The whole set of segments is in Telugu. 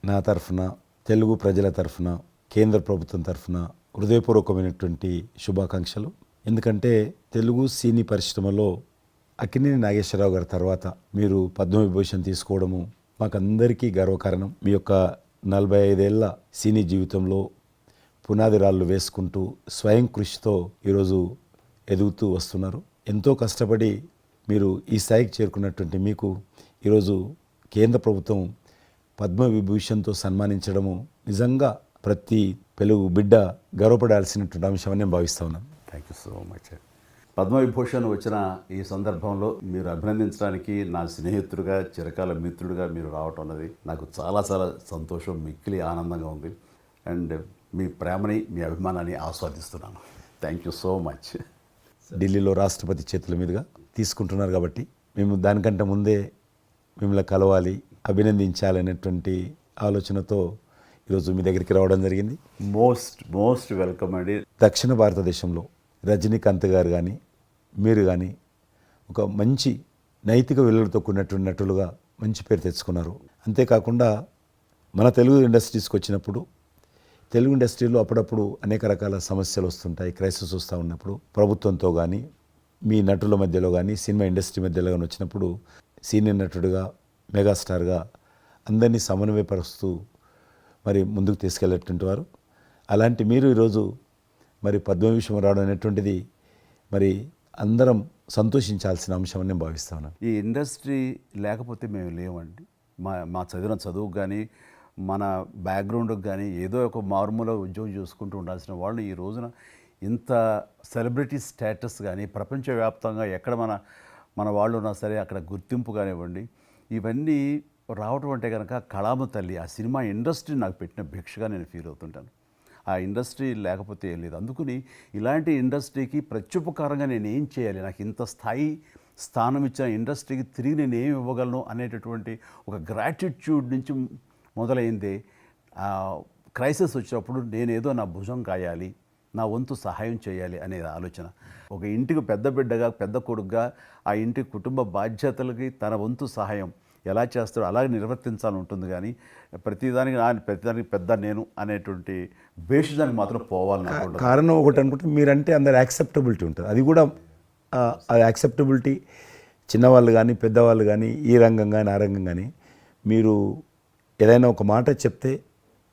నా తరఫున, తెలుగు ప్రజల తరఫున, కేంద్ర ప్రభుత్వం తరఫున హృదయపూర్వకమైనటువంటి శుభాకాంక్షలు. ఎందుకంటే తెలుగు సినీ పరిశ్రమలో అక్కినేని నాగేశ్వరరావు గారి తర్వాత మీరు పద్మవిభూషణ్ తీసుకోవడము మాకందరికీ గర్వకారణం. మీ యొక్క 45 ఏళ్ల సినీ జీవితంలో పునాది రాళ్ళు వేసుకుంటూ స్వయం కృషితో ఈరోజు ఎదుగుతూ వస్తున్నారు. ఎంతో కష్టపడి మీరు ఈ స్థాయికి చేరుకున్నటువంటి మీకు ఈరోజు కేంద్ర ప్రభుత్వం పద్మవిభూషణ్తో సన్మానించడము నిజంగా ప్రతి తెలుగు బిడ్డ గర్వపడాల్సినటువంటి అంశం అని నేను భావిస్తా ఉన్నాను. Thank you so much. Padma Vibhushan వచ్చిన ఈ సందర్భంలో మీరు అభినందించడానికి నా స్నేహితుడిగా, చిరకాల మిత్రుడిగా మీరు రావటం అన్నది నాకు చాలా చాలా సంతోషం, మిక్కిలి ఆనందంగా ఉంది. అండ్ మీ ప్రేమని, మీ అభిమానాన్ని ఆస్వాదిస్తున్నాను. Thank you so much. ఢిల్లీలో రాష్ట్రపతి చేతుల మీదుగా తీసుకుంటున్నారు కాబట్టి మేము దానికంటే ముందే మిమ్మల్ని కలవాలి, అభినందించాలనేటువంటి ఆలోచనతో ఈరోజు మీ దగ్గరికి రావడం జరిగింది. మోస్ట్ వెల్కమ్ అండి. దక్షిణ భారతదేశంలో రజనీకాంత్ గారు కానీ మీరు కానీ ఒక మంచి నైతిక విలువలతో కూడినటువంటి నటులుగా మంచి పేరు తెచ్చుకున్నారు. అంతేకాకుండా మన తెలుగు ఇండస్ట్రీస్కి వచ్చినప్పుడు తెలుగు ఇండస్ట్రీలో అప్పుడప్పుడు అనేక రకాల సమస్యలు వస్తుంటాయి, క్రైసిస్ వస్తూ ఉన్నప్పుడు ప్రభుత్వంతో కానీ మీ నటుల మధ్యలో కానీ సినిమా ఇండస్ట్రీ మధ్యలో కానీ వచ్చినప్పుడు సీనియర్ నటుడిగా, మెగాస్టార్గా అందరినీ సమన్వయపరుస్తూ మరి ముందుకు తీసుకెళ్ళేటువంటి వారు. అలాంటి మీరు ఈరోజు మరి పద్మవిభూషణ్ రావడం అనేటువంటిది మరి అందరం సంతోషించాల్సిన అంశం అని నేను భావిస్తా ఉన్నాను. ఈ ఇండస్ట్రీ లేకపోతే మేము లేవండి. మా చదివిన చదువుకు కానీ, మన బ్యాక్గ్రౌండ్కి కానీ ఏదో ఒక మారుమూల ఉద్యోగం చూసుకుంటూ ఉండాల్సిన వాళ్ళు ఈ రోజున ఇంత సెలబ్రిటీ స్టేటస్ కానీ ప్రపంచవ్యాప్తంగా ఎక్కడ మన వాళ్ళు ఉన్నా సరే అక్కడ గుర్తింపు కానివ్వండి, ఇవన్నీ రావటం అంటే కనుక కళామ తల్లి, ఆ సినిమా ఇండస్ట్రీ నాకు పెట్టిన భిక్షగా నేను ఫీల్ అవుతుంటాను. ఆ ఇండస్ట్రీ లేకపోతే ఏం లేదు. అందుకని ఇలాంటి ఇండస్ట్రీకి ప్రత్యుపకారంగా నేను ఏం చేయాలి, నాకు ఇంత స్థానం ఇచ్చిన ఇండస్ట్రీకి తిరిగి నేను ఏం ఇవ్వగలను అనేటటువంటి ఒక గ్రాటిట్యూడ్ నుంచి మొదలైంది. క్రైసిస్ వచ్చినప్పుడు నేనేదో నా భుజం కాయాలి, నా వంతు సహాయం చేయాలి అనే ఆలోచన. ఒక ఇంటికి పెద్ద బిడ్డగా, పెద్ద కొడుకుగా ఆ ఇంటి కుటుంబ బాధ్యతలకి తన వంతు సహాయం ఎలా చేస్తారో అలాగే నిర్వర్తించాలని ఉంటుంది. కానీ ప్రతిదానికి పెద్ద నేను అనేటువంటి బేసిజానికి మాత్రం పోవాలని కారణం ఒకటి అనుకుంటే మీరంటే అందరు యాక్సెప్టబిలిటీ ఉంటుంది. అది కూడా అది యాక్సెప్టబిలిటీ చిన్నవాళ్ళు కానీ పెద్దవాళ్ళు కానీ ఈ రంగం కానీ ఆ రంగం కానీ మీరు ఏదైనా ఒక మాట చెప్తే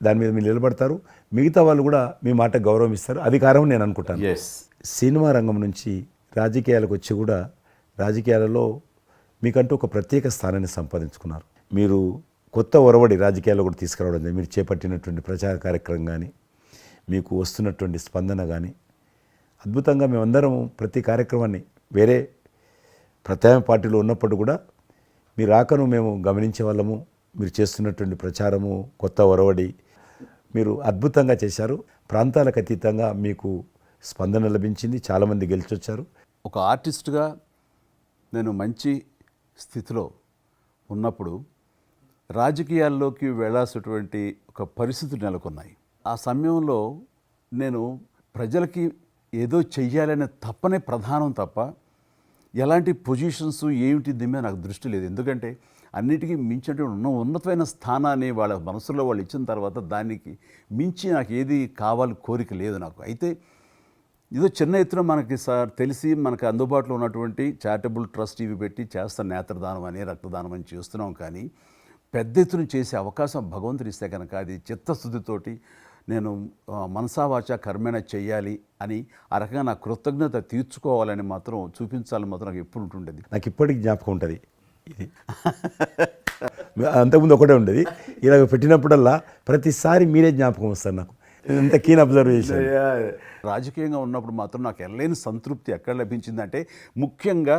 దాని మీద మీరు నిలబడతారు, మిగతా వాళ్ళు కూడా మీ మాట గౌరవం ఇస్తారు. అది కారణం నేను అనుకుంటాను. సినిమా రంగం నుంచి రాజకీయాలకు వచ్చి కూడా రాజకీయాలలో మీకంటూ ఒక ప్రత్యేక స్థానాన్ని సంపాదించుకున్నారు. మీరు కొత్త ఒరవడి రాజకీయాల్లో కూడా తీసుకురావడం జరిగింది. మీరు చేపట్టినటువంటి ప్రచార కార్యక్రమం కానీ, మీకు వస్తున్నటువంటి స్పందన కానీ అద్భుతంగా. మేమందరం ప్రతి కార్యక్రమాన్ని వేరే ప్రత్యామ్నాయ పార్టీలో ఉన్నప్పుడు కూడా మీ రాకను మేము గమనించే వాళ్ళము. మీరు చేస్తున్నటువంటి ప్రచారము, కొత్త ఒరవడి మీరు అద్భుతంగా చేశారు. ప్రాంతాలకు అతీతంగా మీకు స్పందన లభించింది, చాలామంది గెలిచొచ్చారు. ఒక ఆర్టిస్ట్గా నేను మంచి స్థితిలో ఉన్నప్పుడు రాజకీయాల్లోకి వెళ్ళాల్సినటువంటి ఒక పరిస్థితులు నెలకొన్నాయి. ఆ సమయంలో నేను ప్రజలకి ఏదో చెయ్యాలనే తప్పనే ప్రధానం తప్ప ఎలాంటి పొజిషన్స్ ఏమిటి దీని మీద నాకు దృష్టి లేదు. ఎందుకంటే అన్నిటికీ మించినటువంటి ఉన్నతమైన స్థానాన్ని వాళ్ళ మనసులో వాళ్ళు ఇచ్చిన తర్వాత దానికి మించి నాకు ఏది కావాలి కోరిక లేదు నాకు. అయితే ఏదో చిన్న ఎత్తున మనకి తెలిసి మనకు అందుబాటులో ఉన్నటువంటి చారిటబుల్ ట్రస్ట్ ఇవి పెట్టి చేస్తాను, నేత్రదానం అని, రక్తదానం అని చేస్తున్నాం. కానీ పెద్ద ఎత్తున చేసే అవకాశం భగవంతుడు ఇస్తే కనుక అది చిత్తశుద్ధితోటి నేను మనసావాచ కర్మేణ చెయ్యాలి అని ఆ రకంగా నా కృతజ్ఞత తీర్చుకోవాలని మాత్రం చూపించాలని మాత్రం నాకు ఎప్పుడు ఉంటుండేది. నాకు ఇప్పటికి జ్ఞాపకం ఉంటుంది. ఇది అంతకుముందు ఒకటే ఉండేది, ఇలాగ పెట్టినప్పుడల్లా ప్రతిసారి మీరే జ్ఞాపకం వస్తారు నాకు. ఎంత కీన్ అబ్జర్వేషన్. రాజకీయంగా ఉన్నప్పుడు మాత్రం నాకు ఎనలేని సంతృప్తి ఎక్కడ లభించిందంటే, ముఖ్యంగా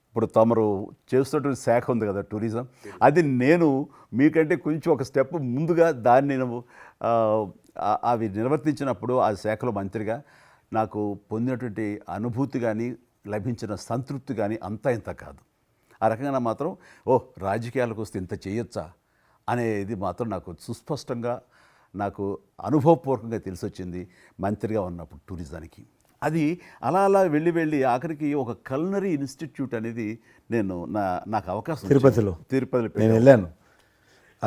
ఇప్పుడు తమరు చేస్తున్నటువంటి శాఖ ఉంది కదా టూరిజం, అది నేను మీకంటే కొంచెం ఒక స్టెప్ ముందుగా దాన్ని నేను అవి నిర్వర్తించినప్పుడు ఆ శాఖలో మంత్రిగా నాకు పొందినటువంటి అనుభూతి కానీ లభించిన సంతృప్తి కానీ అంతా ఇంత కాదు. ఆ రకంగా మాత్రం రాజకీయాలకు వస్తే ఇంత చేయొచ్చా అనేది మాత్రం నాకు సుస్పష్టంగా నాకు అనుభవపూర్వకంగా తెలిసొచ్చింది మంత్రిగా ఉన్నప్పుడు టూరిజానికి. అది అలా అలా వెళ్ళి ఆఖరికి ఒక కల్నరీ ఇన్స్టిట్యూట్ అనేది నాకు అవకాశం తిరుపతిలో నేను వెళ్ళాను.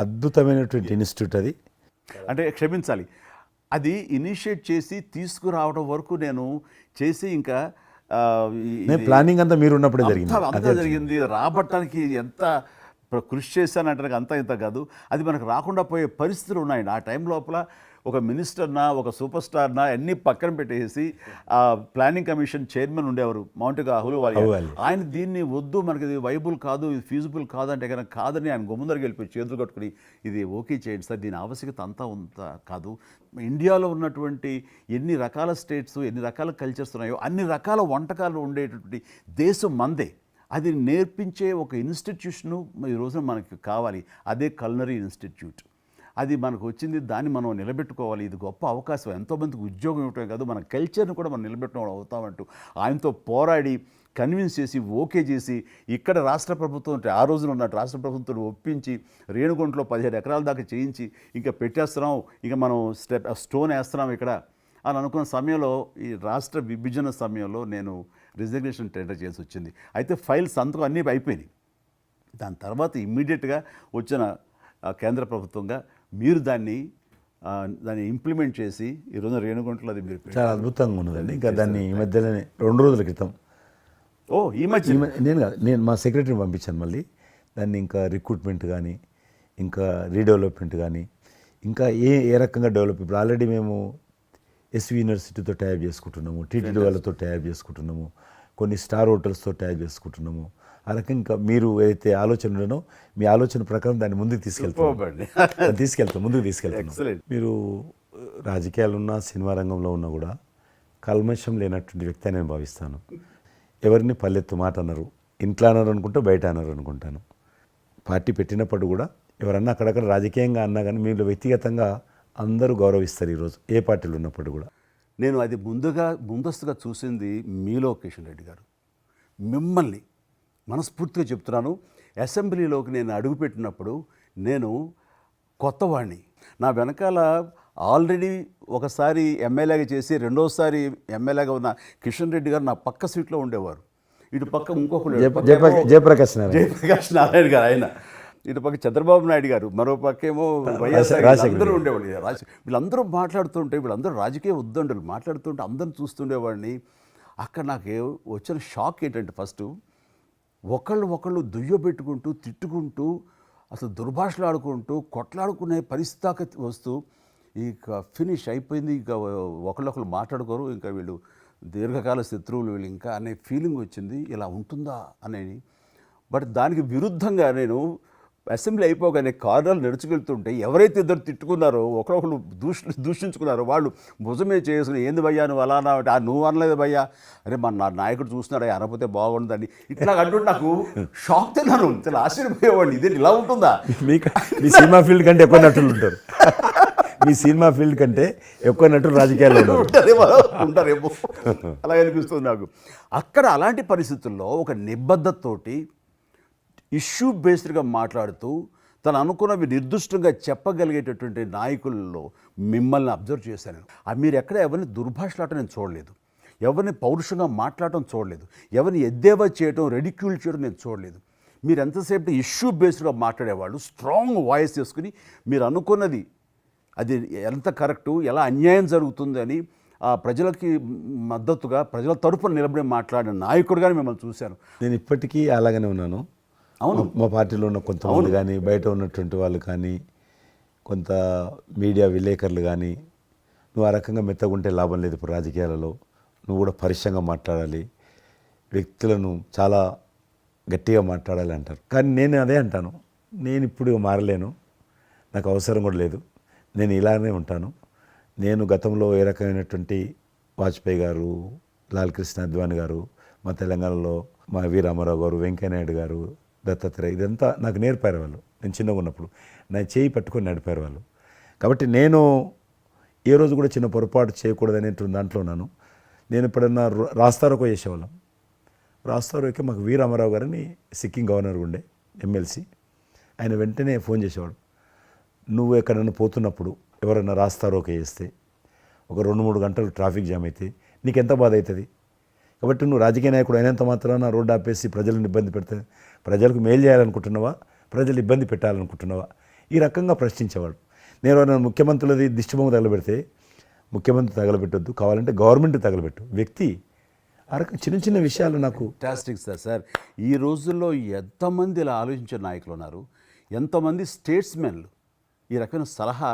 అద్భుతమైనటువంటి ఇన్స్టిట్యూట్ అది. అంటే క్షమించాలి, అది ఇనిషియేట్ చేసి తీసుకురావడం వరకు నేను చేసి ఇంకా నేను ప్లానింగ్ అంతా మీరు ఉన్నప్పుడే జరిగింది. అంతా జరిగింది. రాబట్టడానికి ఎంత కృషి చేశానంటే అంతా ఇంత కాదు, అది మనకు రాకుండా పోయే పరిస్థితులు ఉన్నాయండి. ఆ టైం లోపల ఒక మినిస్టర్నా ఒక సూపర్ స్టార్నా అన్నీ పక్కన పెట్టేసి ఆ ప్లానింగ్ కమిషన్ చైర్మన్ ఉండేవారు మౌంటిగా అహ్లూవాలియా. ఆయన దీన్ని వద్దు, మనకి ఇది వైబుల్ కాదు, ఇది ఫీజిబుల్ కాదంటే కనుక కాదని ఆయన గుమ్మదరికి వెళ్ళిపోయి చేతులు కట్టుకుని ఇది ఓకే చేయండి సార్, దీని ఆవశ్యకత అంతా ఉందా కాదు, ఇండియాలో ఉన్నటువంటి ఎన్ని రకాల స్టేట్స్ ఎన్ని రకాల కల్చర్స్ ఉన్నాయో అన్ని రకాల వంటకాలు ఉండేటటువంటి దేశం మందే. అది నేర్పించే ఒక ఇన్స్టిట్యూషను ఈ రోజున మనకి కావాలి, అదే కల్నరీ ఇన్స్టిట్యూట్. అది మనకు వచ్చింది, దాన్ని మనం నిలబెట్టుకోవాలి. ఇది గొప్ప అవకాశం, ఎంతోమందికి ఉద్యోగం ఇవ్వటమే కాదు మన కల్చర్ని కూడా మనం నిలబెట్టడం అవుతామంటూ ఆయనతో పోరాడి కన్విన్స్ చేసి ఓకే చేసి ఇక్కడ రాష్ట్ర ప్రభుత్వం ఆ రోజున ఉన్న రాష్ట్ర ప్రభుత్వం ఒప్పించి రేణుగుంటలో 15 ఎకరాల దాకా చేయించి ఇంకా పెట్టేస్తున్నాం, ఇంకా మనం స్టోన్ వేస్తున్నాం ఇక్కడ అని అనుకున్న సమయంలో ఈ రాష్ట్ర విభజన సమయంలో నేను రిజిగ్నేషన్ టెండర్ చేసి వచ్చింది. అయితే ఫైల్ సంతకం అన్నీ అయిపోయింది. దాని తర్వాత ఇమ్మీడియట్గా వచ్చిన కేంద్ర ప్రభుత్వంగా మీరు దాన్ని ఇంప్లిమెంట్ చేసి ఈరోజు రేణుగుంటలో అది మీరు చాలా అద్భుతంగా ఉన్నదండి. ఇంకా దాన్ని ఈ మధ్యలోనే 2 రోజుల క్రితం ఈ మధ్య నేను మా సెక్రటరీని పంపించాను. మళ్ళీ దాన్ని ఇంకా రిక్రూట్మెంట్ కానీ ఇంకా రీడెవలప్మెంట్ కానీ ఇంకా ఏ రకంగా డెవలప్, ఇప్పుడు ఆల్రెడీ మేము ఎస్వి యూనివర్సిటీతో టైప్ చేసుకుంటున్నాము, టీటీడీ వాళ్ళతో టైప్ చేసుకుంటున్నాము, కొన్ని స్టార్ హోటల్స్తో టైప్ చేసుకుంటున్నాము. ఆ రకంగా ఇంకా మీరు ఏదైతే ఆలోచన ఉండనో మీ ఆలోచన ప్రకారం దాన్ని ముందుకు ముందుకు తీసుకెళ్తాం. మీరు రాజకీయాలు ఉన్నా సినిమా రంగంలో ఉన్నా కూడా కల్మషం లేనటువంటి వ్యక్తి అని నేను భావిస్తాను. ఎవరిని పల్లెత్తు మాట అన్నారు, ఇంట్లో అన్నారు అనుకుంటా, బయట అన్నారు అనుకుంటాను. పార్టీ పెట్టినప్పుడు కూడా ఎవరన్నా అక్కడక్కడ రాజకీయంగా అన్నా కానీ మీరు వ్యక్తిగతంగా అందరూ గౌరవిస్తారు ఈరోజు ఏ పార్టీలు ఉన్నప్పుడు కూడా. నేను అది ముందస్తుగా చూసింది మీలో కిషన్ రెడ్డి గారు. మిమ్మల్ని మనస్ఫూర్తిగా చెప్తున్నాను, అసెంబ్లీలోకి నేను అడుగుపెట్టినప్పుడు నేను కొత్తవాడిని. నా వెనకాల ఆల్రెడీ ఒకసారి ఎమ్మెల్యేగా చేసి రెండోసారి ఎమ్మెల్యేగా ఉన్న కిషన్ రెడ్డి గారు నా పక్క సీట్లో ఉండేవారు. ఇటు పక్క ఇంకొకరు జయప్రకాష్ నారాయణ గారు, ఆయన ఇటు పక్క చంద్రబాబు నాయుడు గారు, మరో పక్కేమో వైఎస్ఆర్ అందరూ ఉండేవాళ్ళు. వీళ్ళందరూ మాట్లాడుతుంటే, వీళ్ళందరూ రాజకీయ ఉద్దండులు మాట్లాడుతుంటే అందరిని చూస్తుండేవాడిని. అక్కడ నాకు వచ్చిన షాక్ ఏంటంటే, ఫస్ట్ ఒకళ్ళు దుయ్యబెట్టుకుంటూ తిట్టుకుంటూ అసలు దుర్భాషలు ఆడుకుంటూ కొట్లాడుకునే పరిస్థితి వస్తూ ఇక ఫినిష్ అయిపోయింది, ఇక ఒకళ్ళు మాట్లాడుకోరు, ఇంకా వీళ్ళు దీర్ఘకాల శత్రువులు వీళ్ళు ఇంకా అనే ఫీలింగ్ వచ్చింది. ఇలా ఉంటుందా అనేది. బట్ దానికి విరుద్ధంగా నేను అసెంబ్లీ అయిపోగానే కారులో నడుచుకెళ్తుంటే ఎవరైతే ఇద్దరు తిట్టుకున్నారో ఒకరొకరు దూషించుకున్నారో వాళ్ళు భుజమే చేసుకుని ఏంది భయ్యా నువ్వు అలా అన్నావు, నువ్వు అనలేదు భయ్యా, అరే నా నాయకుడు చూస్తున్నాడు అనకపోతే బాగుండదని ఇట్లా అంటుంటే నాకు షాక్ తిన్నాను, చాలా ఆశ్చర్యపోయేవాడిని. ఇదే ఇలా ఉంటుందా? మీ సినిమా ఫీల్డ్ కంటే ఎక్కువ నటులు ఉంటారు, మీ సినిమా ఫీల్డ్ కంటే ఎక్కువ నటులు రాజకీయాల్లో ఉంటారేమో అలా అనిపిస్తుంది నాకు. అక్కడ అలాంటి పరిస్థితుల్లో ఒక నిబద్ధతతోటి ఇష్యూ బేస్డ్గా మాట్లాడుతూ తను అనుకున్నవి నిర్దిష్టంగా చెప్పగలిగేటటువంటి నాయకుల్లో మిమ్మల్ని అబ్జర్వ్ చేశాను. మీరు ఎక్కడ ఎవరిని దుర్భాషలాటం నేను చూడలేదు, ఎవరిని పౌరుషంగా మాట్లాడటం చూడలేదు, ఎవరిని ఎద్దేవా చేయడం రెడిక్యూల్ చేయడం నేను చూడలేదు. మీరు ఎంతసేపు ఇష్యూ బేస్డ్గా మాట్లాడేవాళ్ళు, స్ట్రాంగ్ వాయిస్ చేసుకుని మీరు అనుకున్నది అది ఎంత కరెక్టు, ఎలా అన్యాయం జరుగుతుంది అని ఆ ప్రజలకి మద్దతుగా ప్రజల తరపున నిలబడి మాట్లాడిన నాయకుడుగానే మిమ్మల్ని చూశాను. నేను ఇప్పటికీ అలాగనే ఉన్నాను. అవును, మా పార్టీలో ఉన్న కొంతమంది కానీ బయట ఉన్నటువంటి వాళ్ళు కానీ కొంత మీడియా విలేకరులు కానీ నువ్వు ఆ రకంగా మెత్తగుంటే లాభం లేదు, ఇప్పుడు రాజకీయాలలో నువ్వు కూడా పరుషంగా మాట్లాడాలి, వ్యక్తులను చాలా గట్టిగా మాట్లాడాలి అంటారు. కానీ నేను అదే అంటాను, నేను ఇప్పుడు మారలేను, నాకు అవసరం కూడా లేదు, నేను ఇలానే ఉంటాను. నేను గతంలో ఏ రకమైనటువంటి వాజ్పేయి గారు, లాల్ కృష్ణ అద్వానీ గారు, మా తెలంగాణలో మా వి రామారావు గారు, వెంకయ్యనాయుడు గారు, దత్తాత్రేయ, ఇదంతా నాకు నేర్పారు వాళ్ళు. నేను చిన్నగా ఉన్నప్పుడు నా చేయి పట్టుకొని నడిపారు వాళ్ళు. కాబట్టి నేను ఏ రోజు కూడా చిన్న పొరపాటు చేయకూడదు అనేటువంటి దాంట్లో ఉన్నాను. నేను ఎప్పుడన్నా రాస్తారోకో చేసేవాళ్ళం. రాస్తారోకే మాకు వి రామారావు గారిని సిక్కిం గవర్నర్ ఉండే ఎమ్మెల్సీ, ఆయన వెంటనే ఫోన్ చేసేవాడు. నువ్వు ఎక్కడన్నా పోతున్నప్పుడు ఎవరన్నా రాస్తారోకే చేస్తే ఒక 2-3 గంటలు ట్రాఫిక్ జామ్ అయితే నీకెంత బాధ అవుతుంది. కాబట్టి నువ్వు రాజకీయ నాయకుడు అయినంత మాత్రాన రోడ్డు ఆపేసి ప్రజలను ఇబ్బంది పెడితే ప్రజలకు మేలు చేయాలనుకుంటున్నావా, ప్రజలు ఇబ్బంది పెట్టాలనుకుంటున్నావా, ఈ రకంగా ప్రశ్నించేవాడు. నేను ఎవరైనా ముఖ్యమంత్రులది దిష్టిబొమ్మ తగలబెడితే ముఖ్యమంత్రి తగలబెట్టొద్దు, కావాలంటే గవర్నమెంట్ తగలబెట్టు, వ్యక్తి ఆ రకం చిన్న చిన్న విషయాలు నాకు ఫ్యాంటాస్టిక్ సార్. ఈ రోజుల్లో ఎంతమంది ఇలా ఆలోచించే నాయకులు ఉన్నారు, ఎంతమంది స్టేట్స్మెన్లు ఈ రకమైన సలహా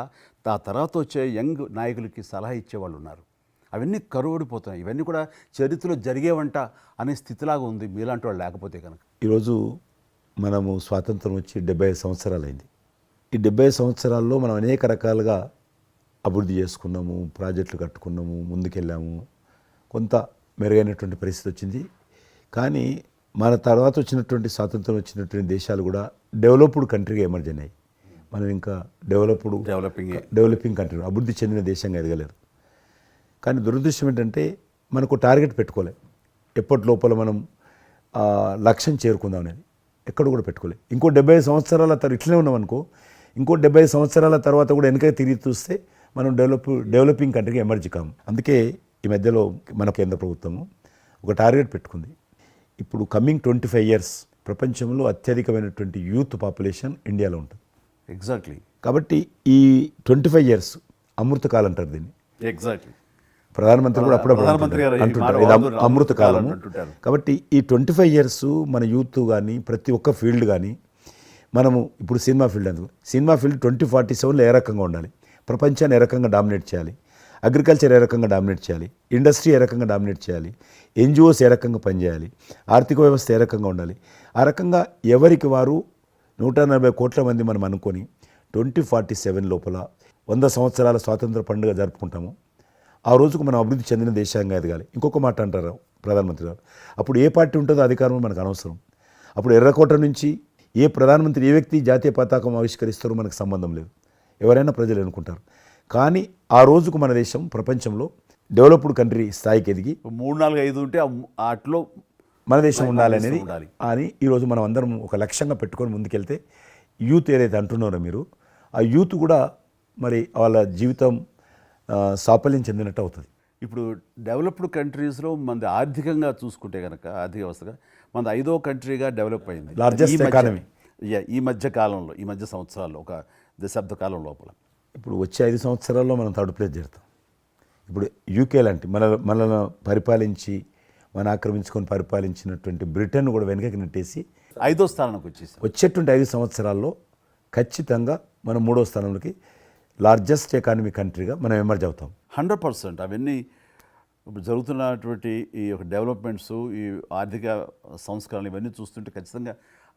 ఆ తర్వాత వచ్చే యంగ్ నాయకులకి సలహా ఇచ్చేవాళ్ళు ఉన్నారు. అవన్నీ కరువడిపోతున్నాయి. ఇవన్నీ కూడా చరిత్రలో జరిగేవంట అనే స్థితిలాగా ఉంది మీలాంటి వాళ్ళు లేకపోతే కనుక. ఈరోజు మనము స్వాతంత్రం వచ్చి 75 సంవత్సరాలైంది. ఈ 75 సంవత్సరాల్లో మనం అనేక రకాలుగా అభివృద్ధి చేసుకున్నాము, ప్రాజెక్టులు కట్టుకున్నాము, ముందుకెళ్ళాము, కొంత మెరుగైనటువంటి పరిస్థితి వచ్చింది. కానీ మన తర్వాత వచ్చినటువంటి స్వాతంత్రం వచ్చినటువంటి దేశాలు కూడా డెవలప్డ్ కంట్రీగా ఎమర్జ్ అయినాయి. మనం ఇంకా డెవలపింగ్ కంట్రీ, అభివృద్ధి చెందిన దేశంగా ఎదగలేరు. కానీ దురదృష్టం ఏంటంటే మనకు టార్గెట్ పెట్టుకోలే, ఎప్పటి లోపల మనం లక్ష్యం చేరుకుందాం అనేది ఎక్కడ కూడా పెట్టుకోలే. ఇంకో 75 సంవత్సరాల తర్వాత ఇట్లనే ఉన్నాం అనుకో, ఇంకో 75 సంవత్సరాల తర్వాత కూడా వెనక తిరిగి చూస్తే మనం డెవలపింగ్ కంట్రీగా ఎమర్జ్ కాము. అందుకే ఈ మధ్యలో మన కేంద్ర ప్రభుత్వము ఒక టార్గెట్ పెట్టుకుంది. ఇప్పుడు కమింగ్ 25 ఇయర్స్ ప్రపంచంలో అత్యధికమైనటువంటి యూత్ పాపులేషన్ ఇండియాలో ఉంటుంది. ఎగ్జాక్ట్లీ. కాబట్టి ఈ 25 ఇయర్స్ అమృతకాలం అంటారు దీన్ని. ఎగ్జాక్ట్లీ. ప్రధానమంత్రి కూడా అప్పుడప్పుడు అంటుంటారు ఇది అమృత కాలం. కాబట్టి ఈ 25 ఇయర్స్ మన యూత్ కానీ ప్రతి ఒక్క ఫీల్డ్ కానీ మనము ఇప్పుడు సినిమా ఫీల్డ్ అందుకు సినిమా ఫీల్డ్ 2047లో ఏ రకంగా ఉండాలి, ప్రపంచాన్ని ఏ రకంగా డామినేట్ చేయాలి, అగ్రికల్చర్ ఏ రకంగా డామినేట్ చేయాలి, ఇండస్ట్రీ ఏ రకంగా డామినేట్ చేయాలి, ఎన్జిఓస్ ఏ రకంగా పనిచేయాలి, ఆర్థిక వ్యవస్థ ఏ రకంగా ఉండాలి, ఆ రకంగా ఎవరికి వారు 140 కోట్ల మంది మనం అనుకొని 2047 లోపల 100 సంవత్సరాల స్వాతంత్ర పండుగ జరుపుకుంటాము. ఆ రోజుకు మనం అభివృద్ధి చెందిన దేశంగా ఎదగాలి. ఇంకొక మాట అంటారు ప్రధానమంత్రి గారు, అప్పుడు ఏ పార్టీ ఉంటుందో అధికారం మనకు అనవసరం. అప్పుడు ఎర్రకోట నుంచి ఏ ప్రధానమంత్రి ఏ వ్యక్తి జాతీయ పతాకం ఆవిష్కరిస్తారో మనకు సంబంధం లేదు, ఎవరైనా ప్రజలు అనుకుంటారు. కానీ ఆ రోజుకు మన దేశం ప్రపంచంలో డెవలప్డ్ కంట్రీ స్థాయికి ఎదిగి 3, 4, 5 ఉంటే వాటిలో మన దేశం ఉండాలి అనేది అని ఈరోజు మనం అందరం ఒక లక్ష్యంగా పెట్టుకొని ముందుకెళ్తే యూత్ ఏదైతే అంటున్నారో మీరు, ఆ యూత్ కూడా మరి వాళ్ళ జీవితం సాఫల్యం చెందినట్టు అవుతుంది. ఇప్పుడు డెవలప్డ్ కంట్రీస్లో మనది ఆర్థికంగా చూసుకుంటే కనుక ఆర్థిక వ్యవస్థగా మనది 5వ కంట్రీగా డెవలప్ అయింది. లార్జెస్ట్ ఎకానమీ ఈ మధ్య కాలంలో, ఈ మధ్య సంవత్సరాల్లో, ఒక దశాబ్ద కాలం లోపల. ఇప్పుడు వచ్చే 5 సంవత్సరాల్లో మనం థర్డ్ ప్లేస్ చేరుతాం. ఇప్పుడు యూకే లాంటి మనల్ని పరిపాలించి మన ఆక్రమించుకొని పరిపాలించినటువంటి బ్రిటన్ కూడా వెనకకి నెట్టేసి 5వ స్థానానికి వచ్చేసి వచ్చేటువంటి 5 సంవత్సరాల్లో ఖచ్చితంగా మనం 3వ స్థానంలోకి లార్జెస్ట్ ఎకానమీ కంట్రీగా మనం ఎమర్జ్ అవుతాం. 100%. అవన్నీ ఇప్పుడు జరుగుతున్నటువంటి ఈ యొక్క డెవలప్మెంట్స్, ఈ ఆర్థిక సంస్కరణలు ఇవన్నీ చూస్తుంటే ఖచ్చితంగా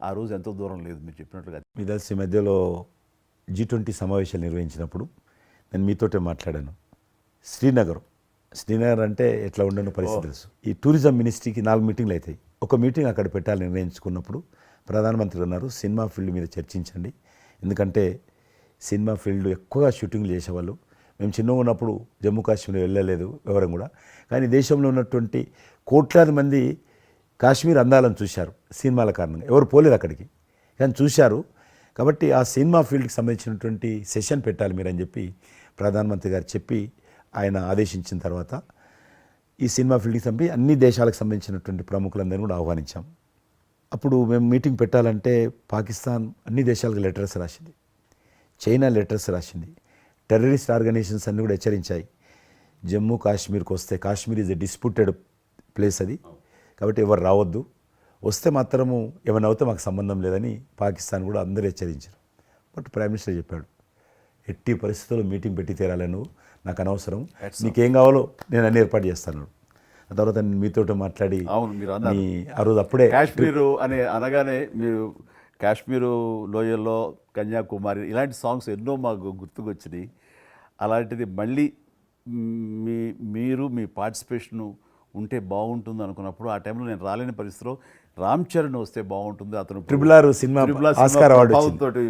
ఆ రోజు ఎంతో దూరం లేదు మీరు చెప్పినట్లుగా. మీ తెలిసి ఈ మధ్యలో G20 సమావేశాలు నిర్వహించినప్పుడు నేను మీతోటే మాట్లాడాను. శ్రీనగర్ అంటే ఎట్లా ఉండను పరిస్థితి తెలుసు. ఈ టూరిజం మినిస్ట్రీకి 4 మీటింగ్లు అవుతాయి. ఒక మీటింగ్ అక్కడ పెట్టాలని నిర్ణయించుకున్నప్పుడు ప్రధానమంత్రి అన్నారు, సినిమా ఫీల్డ్ మీద చర్చించండి, ఎందుకంటే సినిమా ఫీల్డ్ ఎక్కువగా షూటింగ్లు చేసేవాళ్ళు. మేము చిన్నగా ఉన్నప్పుడు జమ్మూ కాశ్మీర్ వెళ్ళలేదు ఎవరం కూడా, కానీ దేశంలో ఉన్నటువంటి కోట్లాది మంది కాశ్మీర్ అందాలను చూశారు సినిమాల కారణంగా. ఎవరు పోలేదు అక్కడికి, కానీ చూశారు. కాబట్టి ఆ సినిమా ఫీల్డ్కి సంబంధించినటువంటి సెషన్ పెట్టాలి మీరు అని చెప్పి ప్రధానమంత్రి గారు చెప్పి ఆయన ఆదేశించిన తర్వాత ఈ సినిమా ఫీల్డ్కి సంబంధించి అన్ని దేశాలకు సంబంధించినటువంటి ప్రముఖులందరినీ కూడా ఆహ్వానించాం. అప్పుడు మేము మీటింగ్ పెట్టాలంటే పాకిస్తాన్ అన్ని దేశాలకు లెటర్స్ రాసింది, చైనా లెటర్స్ రాసింది, టెర్రరిస్ట్ ఆర్గనైజేషన్స్ అన్నీ కూడా హెచ్చరించాయి. జమ్మూ కాశ్మీర్కి వస్తే Kashmir is a disputed place అది, కాబట్టి ఎవరు రావద్దు, వస్తే మాత్రము ఏమైనా అవుతే మాకు సంబంధం లేదని పాకిస్తాన్ కూడా అందరూ హెచ్చరించారు. బట్ ప్రైమ్ మినిస్టర్ చెప్పాడు, ఎట్టి పరిస్థితుల్లో మీటింగ్ పెట్టి తీరాలి, నువ్వు నాకు అనవసరం, నీకేం కావాలో నేను అన్ని ఏర్పాటు చేస్తాను. ఆ తర్వాత నేను మీతో మాట్లాడి ఆ రోజు అప్పుడే కాశ్మీరు అని అనగానే మీరు కాశ్మీరు లోయల్లో కన్యాకుమారి ఇలాంటి సాంగ్స్ ఎన్నో మాకు గుర్తుకొచ్చినాయి. అలాంటిది మళ్ళీ మీరు మీ పార్టిసిపేషను ఉంటే బాగుంటుంది అనుకున్నప్పుడు ఆ టైంలో నేను రాలేని పరిస్థితిలో రామ్ చరణ్ వస్తే బాగుంటుంది, అతను RRR సినిమా ఆస్కార్ అవార్డు తోటి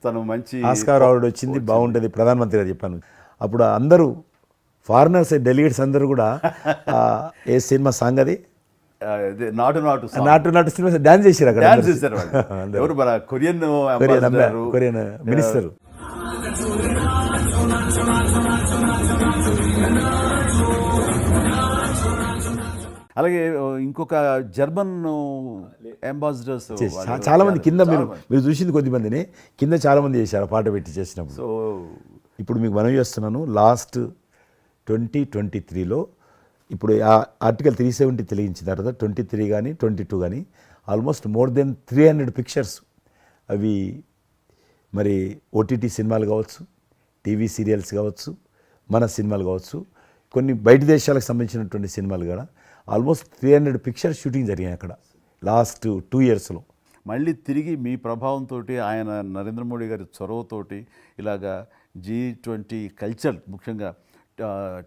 తను మంచి ఆస్కార్ అవార్డు వచ్చింది, బాగుంటుంది ప్రధానమంత్రి గారు చెప్పాను. అప్పుడు అందరూ ఫారినర్స్ డెలిగేట్స్ అందరూ కూడా ఏ సినిమా సాంగ్ అది నాటు సినిమా డాన్స్ చేశారు అక్కడ. ఎవరు మన కొరియన్ మినిస్టర్ అలాగే ఇంకొక జర్మన్ అంబాసిడర్స్ చాలా మంది కింద మీరు చూసింది కొద్ది మందిని కింద చాలా మంది చేశారు ఆ పాట పెట్టి చేసినప్పుడు. సో ఇప్పుడు మీకు మనవి చేస్తున్నాను, లాస్ట్ 2023లో ఇప్పుడు ఆ ఆర్టికల్ 370 తెలియించిన తర్వాత 23 కానీ 22 కానీ ఆల్మోస్ట్ మోర్ దెన్ 300 పిక్చర్స్ అవి మరి ఓటీటీ సినిమాలు కావచ్చు, టీవీ సీరియల్స్ కావచ్చు, మన సినిమాలు కావచ్చు, కొన్ని బయట దేశాలకు సంబంధించినటువంటి సినిమాలు కూడా ఆల్మోస్ట్ 300 పిక్చర్స్ షూటింగ్ జరిగాయి అక్కడ లాస్ట్ 2 ఇయర్స్లో. మళ్ళీ తిరిగి మీ ప్రభావంతో ఆయన నరేంద్ర మోడీ గారి చొరవతోటి ఇలాగా G20 కల్చర్ ముఖ్యంగా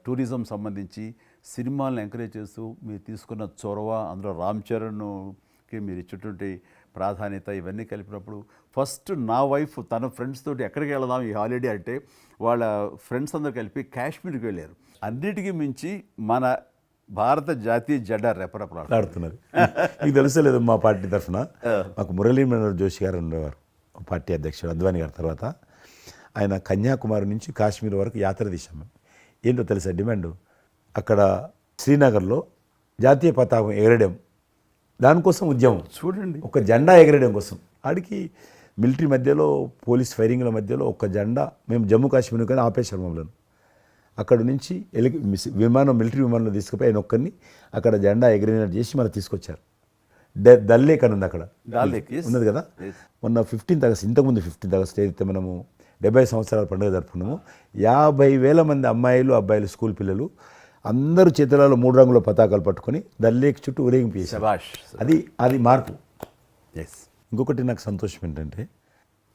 టూరిజం సంబంధించి సినిమాలను ఎంకరేజ్ చేస్తూ మీరు తీసుకున్న చొరవ, అందులో రామ్ చరణ్కి మీరు ఇచ్చేటువంటి ప్రాధాన్యత ఇవన్నీ కలిపినప్పుడు ఫస్ట్ నా వైఫ్ తన ఫ్రెండ్స్ తోటి ఎక్కడికి వెళదాం ఈ హాలిడే అంటే వాళ్ళ ఫ్రెండ్స్ అందరూ కలిపి కాశ్మీర్కి వెళ్ళారు. అన్నిటికీ మించి మన భారత జాతీయ జెండా రెపరెపలాడుతున్నారు. మీకు తెలుసలేదు, మా పార్టీ తరఫున మాకు మురళీ మనోహర్ జోషి గారు ఉండేవారు, పార్టీ అధ్యక్షుడు అద్వానీ గారి తర్వాత. ఆయన కన్యాకుమారి నుంచి కాశ్మీర్ వరకు యాత్ర తీశాం. ఏంటో తెలుసా డిమాండ్? అక్కడ శ్రీనగర్లో జాతీయ పతాకం ఎగరడం, దానికోసం ఉద్యమం. చూడండి, ఒక జెండా ఎగరడం కోసం. ఆడికి మిలిటరీ మధ్యలో, పోలీస్ ఫైరింగ్ల మధ్యలో ఒక జెండా, మేము జమ్మూ కాశ్మీర్ కానీ ఆపేశారు మమ్మల్ని. అక్కడ నుంచి విమానం, మిలిటరీ విమానంలో తీసుకుపోయి ఆయన ఒక్కరిని అక్కడ జెండా ఎగిరినట్టు చేసి మనం తీసుకొచ్చారు. దల్ లేక్ అని ఉంది అక్కడ, ఉన్నది కదా. మొన్న 15th ఆగస్ట్, ఇంతకుముందు 15th ఆగస్ట్ ఏదైతే మనము 70 సంవత్సరాల పండుగ జరుపుకున్నాము, 50,000 మంది అమ్మాయిలు అబ్బాయిలు స్కూల్ పిల్లలు అందరూ చేతులలో 3 రంగుల పతాకాలు పట్టుకొని దల్ లేక్ చుట్టూ ఊరేగింపు చేశారు. అది మార్పు. ఇంకొకటి నాకు సంతోషం ఏంటంటే,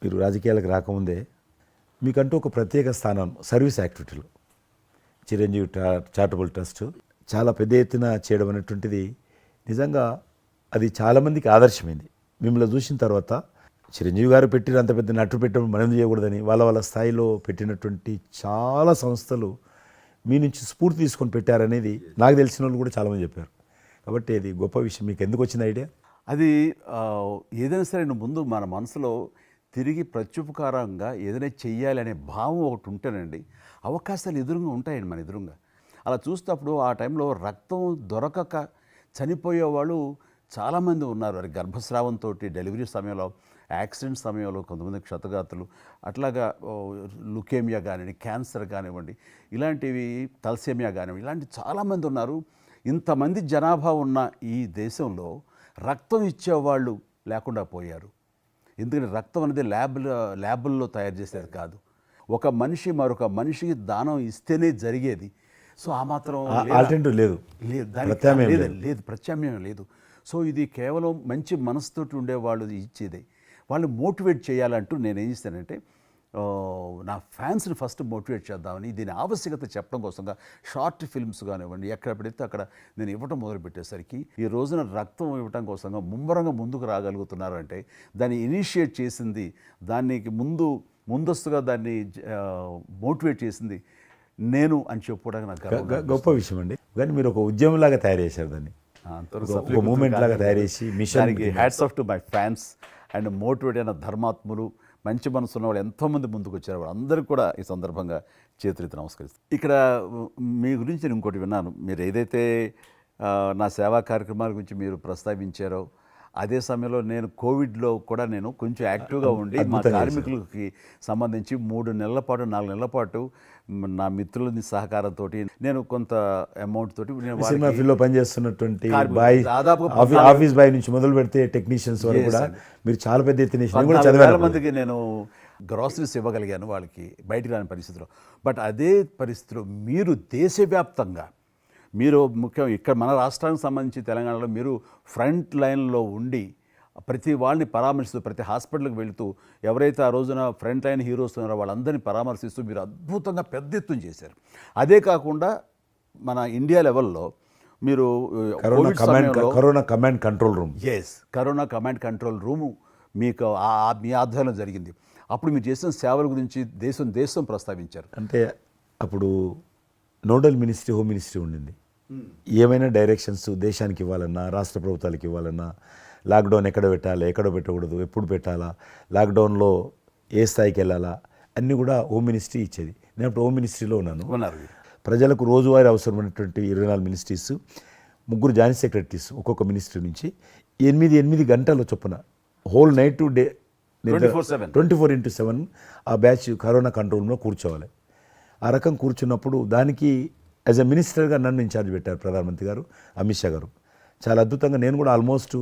మీరు రాజకీయాలకు రాకముందే మీకంటూ ఒక ప్రత్యేక స్థానం సర్వీస్ యాక్టివిటీలు, చిరంజీవి చారిటబుల్ ట్రస్ట్ చాలా పెద్ద ఎత్తున చేయడం అనేటువంటిది నిజంగా అది చాలామందికి ఆదర్శమైంది. మిమ్మల్ని చూసిన తర్వాత చిరంజీవి గారు పెట్టిన అంత పెద్ద నటు పెట్టడం మనం చేయకూడదని వాళ్ళ స్థాయిలో పెట్టినటువంటి చాలా సంస్థలు మీ నుంచి స్ఫూర్తి తీసుకొని పెట్టారనేది నాకు తెలిసిన వాళ్ళు కూడా చాలామంది చెప్పారు. కాబట్టి అది గొప్ప విషయం. మీకు ఎందుకు వచ్చిన ఐడియా? అది ఏదైనా సరే ముందు మన మనసులో తిరిగి ప్రత్యుపకారంగా ఏదైనా చెయ్యాలి అనే భావం ఒకటి ఉంటేనండి, అవకాశాలు ఎదురుగా ఉంటాయండి మన ఎదురుగా. అలా చూసినప్పుడు ఆ టైంలో రక్తం దొరకక చనిపోయే వాళ్ళు చాలామంది ఉన్నారు. అది గర్భస్రావంతో, డెలివరీ సమయంలో, యాక్సిడెంట్ సమయంలో కొంతమంది క్షతగాతులు, అట్లాగా లుకేమియా కానివ్వండి, క్యాన్సర్ కానివ్వండి, ఇలాంటివి తలసేమియా కానివ్వండి, ఇలాంటి చాలామంది ఉన్నారు. ఇంతమంది జనాభా ఉన్న ఈ దేశంలో రక్తం ఇచ్చేవాళ్ళు లేకుండా పోయారు. ఎందుకంటే రక్తం అనేది ల్యాబుల్లో తయారు చేసేది కాదు, ఒక మనిషి మరొక మనిషికి దానం ఇస్తేనే జరిగేది. సో ఆ మాత్రం ఆల్టర్నేటివ్ లేదు, ప్రత్యామ్నాయం లేదు. సో ఇది కేవలం మంచి మనసుతోటి ఉండేవాళ్ళు ఇచ్చేదే. వాళ్ళు మోటివేట్ చేయాలంటూ నేను ఏం చేస్తానంటే, నా ఫ్యాన్స్ని ఫస్ట్ మోటివేట్ చేద్దామని దీని ఆవశ్యకత చెప్పడం కోసంగా షార్ట్ ఫిల్మ్స్ కానివ్వండి, ఎక్కడ పెడితే అక్కడ నేను ఇవ్వటం మొదలుపెట్టేసరికి ఈ రోజున రక్తం ఇవ్వటం కోసంగా ముమ్మరంగా ముందుకు రాగలుగుతున్నారంటే దాన్ని ఇనిషియేట్ చేసింది, దానికి ముందస్తుగా దాన్ని మోటివేట్ చేసింది నేను అని చెప్పుకోవడానికి నాకు గొప్ప విషయం అండి. కానీ మీరు ఒక ఉద్యమంలాగా తయారు చేశారు దాన్ని, ఒక మూమెంట్ లాగా తయారు చేసి mission. Hats off to my fans and motivate అయిన ధర్మాత్ములు, మంచి మనసు ఉన్న వాళ్ళు ఎంతోమంది ముందుకు వచ్చారు. వాళ్ళందరికీ కూడా ఈ సందర్భంగా చేతులెత్తి నమస్కరిస్తాను. ఇక్కడ మీ గురించి నేను ఇంకోటి విన్నాను, మీరు ఏదైతే నా సేవా కార్యక్రమాల గురించి మీరు ప్రస్తావించారో అదే సమయంలో నేను కోవిడ్లో కూడా నేను కొంచెం యాక్టివ్గా ఉండి మా కార్మికులకి సంబంధించి 3 నెలల పాటు 4 నెలల పాటు నా మిత్రుల సహకారంతో నేను కొంత అమౌంట్ తోటి సినిమా ఫీల్డ్లో పనిచేస్తున్నటువంటి ఆఫీస్ బాయ్ నుంచి మొదలు పెడితే టెక్నీషియన్స్ వరకు కూడా మీరు చాలా పెద్ద ఎత్తున చాలా మందికి నేను గ్రాసరీస్ ఇవ్వగలిగాను, వాళ్ళకి బయటికి రాని పరిస్థితిలో. బట్ అదే పరిస్థితిలో మీరు దేశవ్యాప్తంగా, మీరు ముఖ్యం ఇక్కడ మన రాష్ట్రానికి సంబంధించి తెలంగాణలో మీరు ఫ్రంట్ లైన్లో ఉండి ప్రతి వాళ్ళని పరామర్శిస్తూ, ప్రతి హాస్పిటల్కి వెళుతూ, ఎవరైతే ఆ రోజున ఫ్రంట్ లైన్ హీరోస్ ఉన్నారో వాళ్ళందరినీ పరామర్శిస్తూ మీరు అద్భుతంగా పెద్ద ఎత్తున చేశారు. అదే కాకుండా మన ఇండియా లెవెల్లో మీరు corona command control room, corona command control room మీకు మీ ఆధ్వర్యంలో జరిగింది. అప్పుడు మీరు చేసిన సేవల గురించి దేశం ప్రస్తావించారు. అంటే అప్పుడు నోడల్ మినిస్ట్రీ, హోమ్ మినిస్ట్రీ ఉండింది. ఏమైనా డైరెక్షన్స్ దేశానికి ఇవ్వాలన్నా, రాష్ట్ర ప్రభుత్వాలకు ఇవ్వాలన్నా, లాక్డౌన్ ఎక్కడ పెట్టాలి, ఎక్కడ పెట్టకూడదు, ఎప్పుడు పెట్టాలా, లాక్డౌన్లో ఏ స్థాయికి వెళ్ళాలా, అన్నీ కూడా హోమ్ మినిస్ట్రీ ఇచ్చేది. నేను అప్పుడు హోమ్ మినిస్ట్రీలో ఉన్నాను. ప్రజలకు రోజువారీ అవసరమైనటువంటి 24 మినిస్ట్రీస్ ముగ్గురు జాయింట్ సెక్రటరీస్ ఒక్కొక్క మినిస్ట్రీ నుంచి 8 గంటల చొప్పున హోల్ నైట్ టు డే 24/7 ఆ బ్యాచ్ కరోనా కంట్రోల్ రూమ్లో కూర్చోవాలి. ఆ రకం కూర్చున్నప్పుడు దానికి యాజ్ ఎ మినిస్టర్గా నన్ను ఇన్ఛార్జ్ పెట్టారు ప్రధానమంత్రి గారు, అమిత్ షా గారు. చాలా అద్భుతంగా నేను కూడా ఆల్మోస్ట్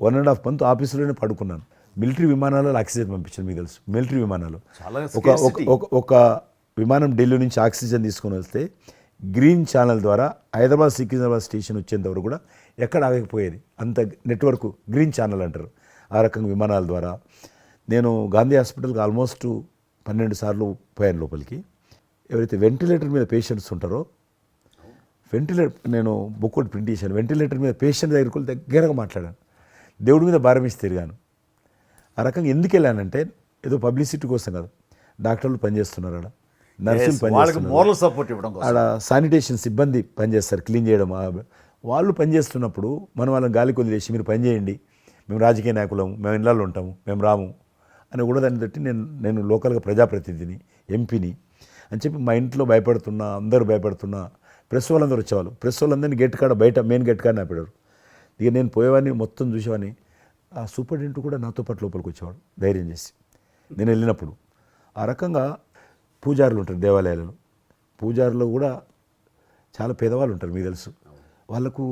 1.5 month ఆఫీసులోనే పడుకున్నాను. మిలిటరీ విమానాలలో ఆక్సిజన్ పంపించాను, మీకు తెలుసు మిలిటరీ విమానాలు. చాలా ఒక విమానం ఢిల్లీ నుంచి ఆక్సిజన్ తీసుకొని వస్తే గ్రీన్ ఛానల్ ద్వారా హైదరాబాద్ సికింద్రాబాద్ స్టేషన్ వచ్చేంత వరకు కూడా ఎక్కడ ఆగకపోయేది. అంత నెట్వర్క్ గ్రీన్ ఛానల్ అంటారు. ఆ రకంగా విమానాల ద్వారా నేను గాంధీ హాస్పిటల్కి ఆల్మోస్ట్ 12 సార్లు పోయాను లోపలికి. ఎవరైతే వెంటిలేటర్ మీద పేషెంట్స్ ఉంటారో నేను బుక్ ఒకటి ప్రింట్ చేశాను. వెంటిలేటర్ మీద పేషెంట్ దగ్గరగా మాట్లాడాను. దేవుడి మీద భారం ఇచ్చి తిరిగాను. ఆ రకంగా ఎందుకు వెళ్ళానంటే ఏదో పబ్లిసిటీ కోసం కాదు. డాక్టర్లు పనిచేస్తున్నారు, ఆడ నర్సులు పనిచేస్తున్నారు, ఆడ శానిటేషన్ సిబ్బంది పనిచేస్తారు, క్లీన్ చేయడం. వాళ్ళు పనిచేస్తున్నప్పుడు మనం వాళ్ళని గాలికి వదిలేసి మీరు పని చేయండి, మేము రాజకీయ నాయకులము, మేము ఇళ్ళల్లో ఉంటాము, మేము రాము అని కూడా దాన్ని బట్టి నేను లోకల్గా ప్రజాప్రతినిధిని, ఎంపీని అని చెప్పి మా ఇంట్లో భయపడుతున్నా, అందరూ భయపడుతున్నా. ప్రెస్ వాళ్ళందరూ వచ్చేవాళ్ళు. ప్రెస్ వాళ్ళందరినీ గేట్ కాడ బయట మెయిన్ గేట్ కాడ ఆపాడు. ఇక నేను పోయేవాడిని, మొత్తం చూసేవాడిని. ఆ సూపరింటెండెంట్ కూడా నాతో పాటు లోపలికి వచ్చేవాడు ధైర్యం చేసి నేను వెళ్ళినప్పుడు. ఆ రకంగా పూజారులు ఉంటారు దేవాలయాలలో. పూజారులు కూడా చాలా పేదవాళ్ళు ఉంటారు, మీకు తెలుసు. వాళ్ళకు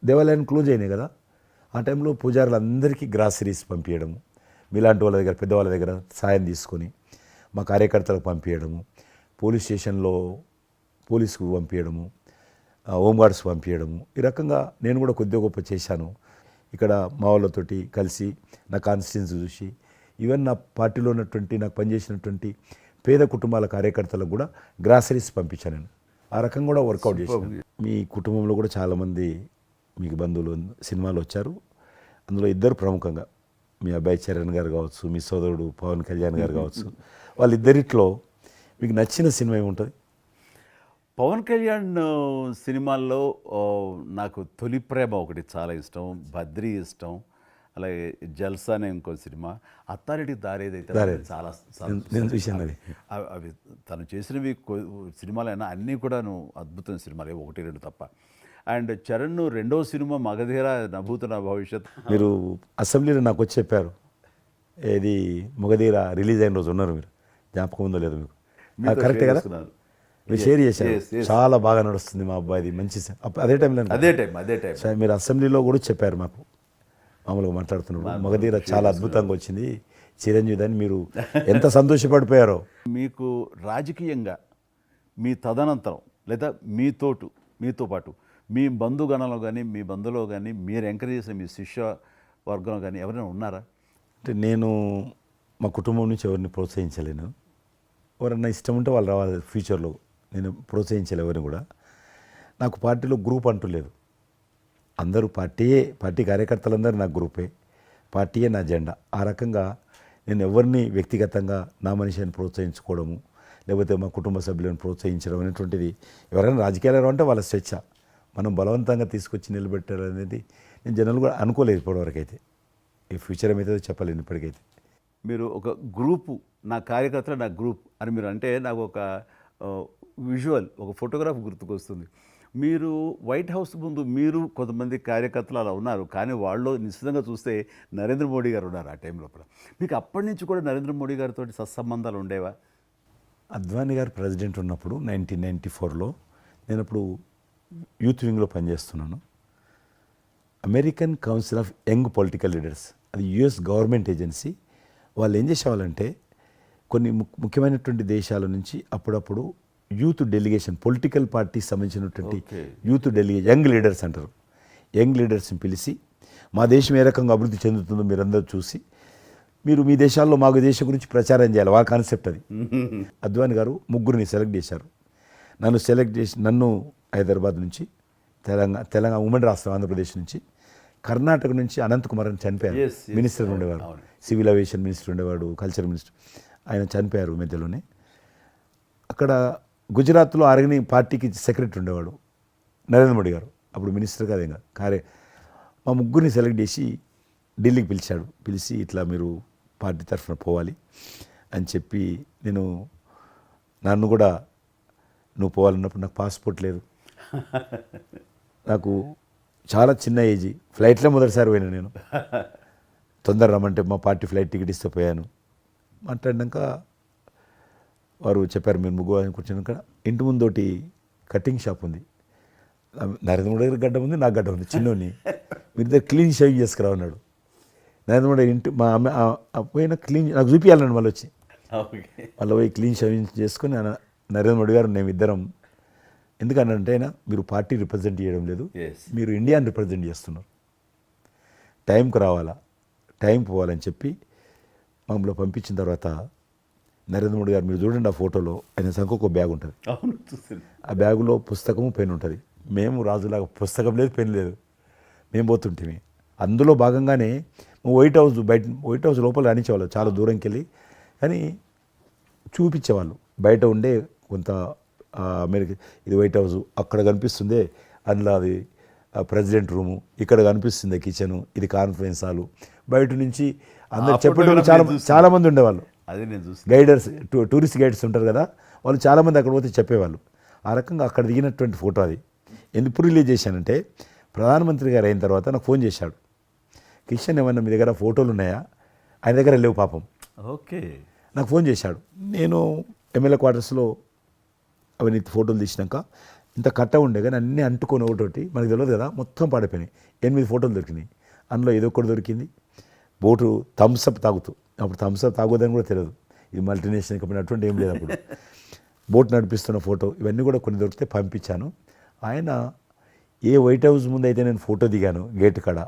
దేవాలయాన్ని క్లోజ్ అయినాయి కదా. ఆ టైంలో పూజారులు అందరికీ గ్రాసరీస్ పంపించడము, మీలాంటి వాళ్ళ దగ్గర పెద్దవాళ్ళ దగ్గర సాయం తీసుకొని మా కార్యకర్తలకు పంపించడము, పోలీస్ స్టేషన్లో పోలీసుకు పంపించడము, హోంగార్డ్స్ పంపించడము. ఈ రకంగా నేను కూడా కొద్దిగా గొప్ప చేశాను. ఇక్కడ మా వాళ్ళతోటి కలిసి నా కాన్స్టిట్యున్సీ చూసి ఈవెన్ నా పార్టీలో ఉన్నటువంటి నాకు పనిచేసినటువంటి పేద కుటుంబాల కార్యకర్తలకు కూడా గ్రాసరీస్ పంపించాను నేను. ఆ రకంగా కూడా వర్కౌట్ చేశాను. మీ కుటుంబంలో కూడా చాలామంది మీకు బంధువులు సినిమాలు వచ్చారు. అందులో ఇద్దరు ప్రముఖంగా మీ అబ్బాయి చరణ్ గారు కావచ్చు, మీ సోదరుడు పవన్ కళ్యాణ్ గారు కావచ్చు. వాళ్ళిద్దరిట్లో మీకు నచ్చిన సినిమా ఏముంటుంది? పవన్ కళ్యాణ్ సినిమాల్లో నాకు తొలి ప్రేమ ఒకటి చాలా ఇష్టం, బద్రీ ఇష్టం, అలాగే జల్సా అనే ఇంకో సినిమా, అత్తారింటికి దారేదైతే చాలా అవి తను చేసినవి సినిమాలైనా అన్నీ కూడాను అద్భుతమైన సినిమాలు, 1-2 తప్ప. అండ్ చరణ్ రెండో సినిమా మగధీర నభూత నా భవిష్యత్. మీరు అసెంబ్లీలో నాకు వచ్చి చెప్పారు, ఏది మగధీర రిలీజ్ అయిన రోజు ఉన్నారు, మీరు జ్ఞాపకం ఉందో లేదో మీకు? కరెక్టే కదా, మీరు షేర్ చేశారు. చాలా బాగా నడుస్తుంది మా అబ్బాయిది, మంచి అదే టైం మీరు అసెంబ్లీలో కూడా చెప్పారు మాకు, మామూలుగా మాట్లాడుతున్నారు. మగధీర చాలా అద్భుతంగా వచ్చింది, చిరంజీవి అని మీరు ఎంత సంతోషపడిపోయారో. మీకు రాజకీయంగా మీ తదనంతరం లేదా మీతో పాటు మీ బంధుగణంలో కానీ మీ బంధువులో కానీ మీరు ఎంకరేజ్ చేసిన మీ శిష్య వర్గంలో కానీ ఎవరైనా ఉన్నారా? అంటే నేను మా కుటుంబం నుంచి ఎవరిని ప్రోత్సహించలేను. ఎవరన్నా ఇష్టం ఉంటే వాళ్ళు రావాలి ఫ్యూచర్లో, నేను ప్రోత్సహించలే ఎవరిని కూడా. నాకు పార్టీలో గ్రూప్ అంటూ లేదు, అందరూ పార్టీ కార్యకర్తలందరూ నా గ్రూపే, పార్టీయే నా జెండా. ఆ రకంగా నేను ఎవరిని వ్యక్తిగతంగా నా మనిషిని ప్రోత్సహించుకోవడము లేకపోతే మా కుటుంబ సభ్యులను ప్రోత్సహించడం అనేటువంటిది, ఎవరైనా రాజకీయాలు అంటే వాళ్ళ స్వేచ్ఛ, మనం బలవంతంగా తీసుకొచ్చి నిలబెట్టారు అనేది నేను జనాలు కూడా అనుకోలేదు ఇప్పటివరకు అయితే. ఈ ఫ్యూచర్ ఏమైతే చెప్పలేను ఇప్పటికైతే. మీరు ఒక గ్రూపు, నా కార్యకర్తలు నా గ్రూప్ అని మీరు అంటే నాకు ఒక విజువల్, ఒక ఫోటోగ్రాఫ్ గుర్తుకొస్తుంది. మీరు వైట్ హౌస్ ముందు మీరు కొంతమంది కార్యకర్తలు అలా ఉన్నారు, కానీ వాళ్ళు నిశ్చితంగా చూస్తే నరేంద్ర మోడీ గారు ఉన్నారు ఆ టైం లోపల. మీకు అప్పటి నుంచి కూడా నరేంద్ర మోడీ గారితో సత్సంబంధాలు ఉండేవా? అద్వానీ గారు ప్రెసిడెంట్ ఉన్నప్పుడు 1994లో నేను అప్పుడు యూత్ వింగ్లో పనిచేస్తున్నాను. American council of young political leaders, అది యుఎస్ గవర్నమెంట్ ఏజెన్సీ. వాళ్ళు ఏం చేసేవాళ్ళంటే కొన్ని ముఖ్యమైనటువంటి దేశాల నుంచి అప్పుడప్పుడు యూత్ డెలిగేషన్, పొలిటికల్ పార్టీకి సంబంధించినటువంటి యూత్ డెలిగేషన్, యంగ్ లీడర్స్ అంటారు, యంగ్ లీడర్స్ని పిలిచి మా దేశం ఏ రకంగా అభివృద్ధి చెందుతుందో మీరందరూ చూసి మీరు మీ దేశాల్లో మాకు దేశం గురించి ప్రచారం చేయాలి, వాళ్ళ కాన్సెప్ట్ అది. అద్వానీ గారు ముగ్గురిని సెలెక్ట్ చేశారు. నన్ను హైదరాబాద్ నుంచి, తెలంగాణ ఉమ్మడి రాష్ట్రం ఆంధ్రప్రదేశ్ నుంచి, కర్ణాటక నుంచి అనంత్ కుమార్ అని చనిపోయారు, మినిస్టర్ ఉండేవాడు, సివిల్ ఏవియేషన్ మినిస్టర్ ఉండేవాడు, కల్చర్ మినిస్టర్, ఆయన చనిపోయారు మధ్యలోనే. అక్కడ గుజరాత్లో ఆర్గని పార్టీకి సెక్రటరీ ఉండేవాడు నరేంద్ర మోడీ గారు, అప్పుడు మినిస్టర్ కాదు ఇంకా మా ముగ్గురిని సెలెక్ట్ చేసి ఢిల్లీకి పిలిచి ఇట్లా మీరు పార్టీ తరఫున పోవాలి అని చెప్పి, నన్ను కూడా నువ్వు పోవాలన్నప్పుడు నాకు పాస్పోర్ట్ లేదు, నాకు చాలా చిన్న ఏజీ, ఫ్లైట్లో మొదటిసారి పోయినా నేను. తొందర రమ్మంటే మా పార్టీ ఫ్లైట్ టికెట్ ఇస్తే పోయాను. మాట్లాడినాక వారు చెప్పారు మీరు ముగ్గురు అని కూర్చున్నాక ఇంటి ముందోటి కటింగ్ షాప్ ఉంది. నరేంద్ర మోడీ దగ్గర గడ్డ ఉంది, నాకు గడ్డ ఉంది, చిన్నోని మీరు దగ్గర క్లీన్ షేవ్ చేసుకురా అన్నాడు. నరేంద్ర మోడీ ఇంటి మా అమ్మ పోయిన క్లీన్ నాకు చూపించాలన్నాడు. మళ్ళీ వచ్చి మళ్ళీ పోయి క్లీన్ షేవింగ్ చేసుకొని నరేంద్ర మోడీ గారు మేము ఇద్దరం, ఎందుకనంటే అయినా మీరు పార్టీ రిప్రజెంట్ చేయడం లేదు, మీరు ఇండియాని రిప్రజెంట్ చేస్తున్నారు, టైంకి రావాలా, టైం పోవాలని చెప్పి మమ్మల్ని పంపించిన తర్వాత నరేంద్ర మోడీ గారు మీరు చూడండి ఆ ఫోటోలో ఆయన సంఖ్య ఒక బ్యాగ్ ఉంటుంది. ఆ బ్యాగులో పుస్తకము పెన్ ఉంటుంది. మేము రాజులాగా పుస్తకం లేదు, పెన్ లేదు, మేము పోతుంటే అందులో భాగంగానే వైట్ హౌస్ లోపల రాణించేవాళ్ళు చాలా దూరంకి వెళ్ళి, కానీ చూపించేవాళ్ళు బయట ఉండే కొంత అమెరికా ఇది వైట్ హౌస్ అక్కడ కనిపిస్తుంది, అందులో అది ప్రెసిడెంట్ రూము, ఇక్కడ కనిపిస్తుంది కిచెను, ఇది కాన్ఫరెన్స్ హాలు. బయట నుంచి అందరు చెప్పేటప్పుడు చాలామంది ఉండేవాళ్ళు. అదే నేను చూసి గైడర్స్, టూరిస్ట్ గైడ్స్ ఉంటారు కదా, వాళ్ళు చాలామంది అక్కడ పోతే చెప్పేవాళ్ళు. ఆ రకంగా అక్కడ దిగినటువంటి ఫోటో అది. ఎందుకు రిలీజ్ చేశానంటే ప్రధానమంత్రి గారు అయిన తర్వాత నాకు ఫోన్ చేశాడు, కిషన్ ఏమన్నా మీ దగ్గర ఫోటోలు ఉన్నాయా? ఆయన దగ్గర లేవు పాపం. ఓకే, నాకు ఫోన్ చేశాడు. నేను ఎమ్మెల్యే క్వార్టర్స్లో అవన్నీ ఫోటోలు తీసినాక ఇంత కట్ట ఉండే కానీ అన్నీ అంటుకొని ఒకటి మనకు తెలియదు కదా, మొత్తం పాడైపోయినాయి. 8 ఫోటోలు దొరికినాయి. అందులో ఏదో ఒకటి దొరికింది, బోటు థమ్స్అప్ తాగుతూ, అప్పుడు థమ్స్అప్ తాగొద్దని కూడా తెలియదు, ఇది మల్టీనేషనల్ కంపెనీ అటువంటి ఏం లేదు అప్పుడు. బోట్ నడిపిస్తున్న ఫోటో, ఇవన్నీ కూడా కొన్ని దొరికితే పంపించాను. ఆయన ఏ వైట్ హౌస్ ముందు అయితే నేను ఫోటో దిగాను గేట్ కాడ,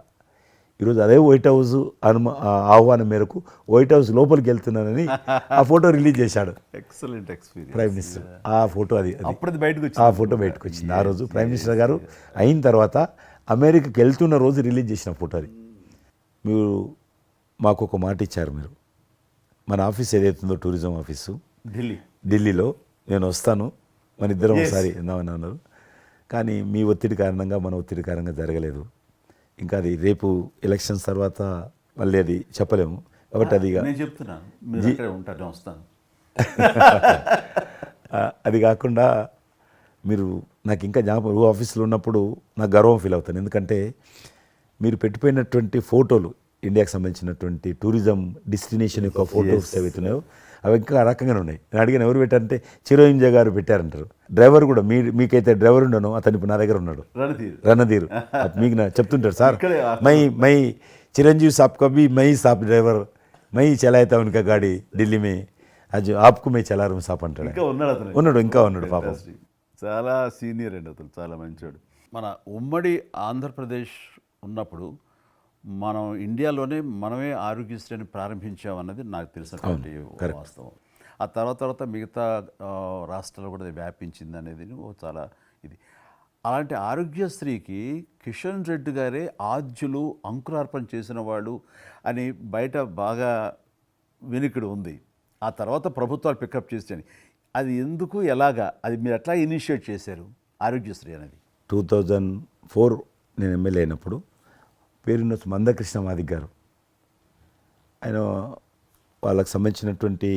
ఈరోజు అదే వైట్ హౌస్ ఆహ్వానం మేరకు వైట్ హౌస్ లోపలికి వెళ్తున్నానని ఆ ఫోటో రిలీజ్ చేశాడు. Excellent experience. ప్రైమ్ మినిస్టర్ ఆ ఫోటో అప్పుడు బయటకు ఆ ఫోటో బయటకు వచ్చింది. ఆ రోజు ప్రైమ్ మినిస్టర్ గారు అయిన తర్వాత అమెరికాకి వెళ్తున్న రోజు రిలీజ్ చేసిన ఫోటో అది. మీరు మాకు ఒక మాట ఇచ్చారు, మీరు మన ఆఫీస్ ఏదైతుందో టూరిజం ఆఫీసు ఢిల్లీలో నేను వస్తాను, మన ఇద్దరం ఒకసారి ఎందామని అన్నారు. కానీ మీ ఒత్తిడి కారణంగా మన ఒత్తిడి కారణంగా జరగలేదు. ఇంకా అది రేపు ఎలక్షన్స్ తర్వాత మళ్ళీ అది చెప్పలేము కాబట్టి అది నేను చెప్తున్నాను, మీరు అక్కడే ఉంటాను, వస్తాను. అది కాకుండా మీరు నాకు ఇంకా జ్ఞాపకం, ఆఫీస్లో ఉన్నప్పుడు నాకు గర్వం ఫీల్ అవుతాను. ఎందుకంటే మీరు పెట్టిపోయినటువంటి ఫోటోలు, ఇండియాకి సంబంధించినటువంటి టూరిజం డెస్టినేషన్ యొక్క ఫోటోస్ ఏవైతున్నాయో అవి ఇంకా ఆ రకంగానే ఉన్నాయి. నేను అడిగిన ఎవరు పెట్టారంటే చిరంజీవి గారు పెట్టారంటారు. డ్రైవర్ కూడా మీకైతే డ్రైవర్ ఉండను, అతను ఇప్పుడు నా దగ్గర ఉన్నాడు, రణధీర్. మీకు చెప్తుంటారు సార్, మై చిరంజీవి సాబ్ కभी మై సాబ్ డ్రైవర్ మై చలాయితా ఉనకా గాడి ఢిల్లీ మే అది ఆప్కు మే చలా రూమ్ సాప్ అంటాడు. ఇంకా ఉన్నాడు పాపం. చాలా సీనియర్ అండి అతను, చాలా మంచివాడు. మన ఉమ్మడి ఆంధ్రప్రదేశ్ ఉన్నప్పుడు మనం ఇండియాలోనే మనమే ఆరోగ్యశ్రీని ప్రారంభించామన్నది నాకు తెలిసినటువంటి వాస్తవం. ఆ తర్వాత మిగతా రాష్ట్రాలు కూడా వ్యాపించింది అనేది చాలా ఇది. అలాంటి ఆరోగ్యశ్రీకి కిషన్ రెడ్డి గారే ఆద్యులు, అంకురార్పణ చేసిన వాళ్ళు అని బయట బాగా వినికిడి ఉంది. ఆ తర్వాత ప్రభుత్వాలు పికప్ చేసాయి. అది ఎందుకు, ఎలాగా, అది మీరు ఎట్లా ఇనిషియేట్ చేశారు ఆరోగ్యశ్రీ అనేది? 2004 నేను ఎమ్మెల్యే అయినప్పుడు పేరున్న మందకృష్ణ మాదిక్ గారు, ఆయన వాళ్ళకు సంబంధించినటువంటి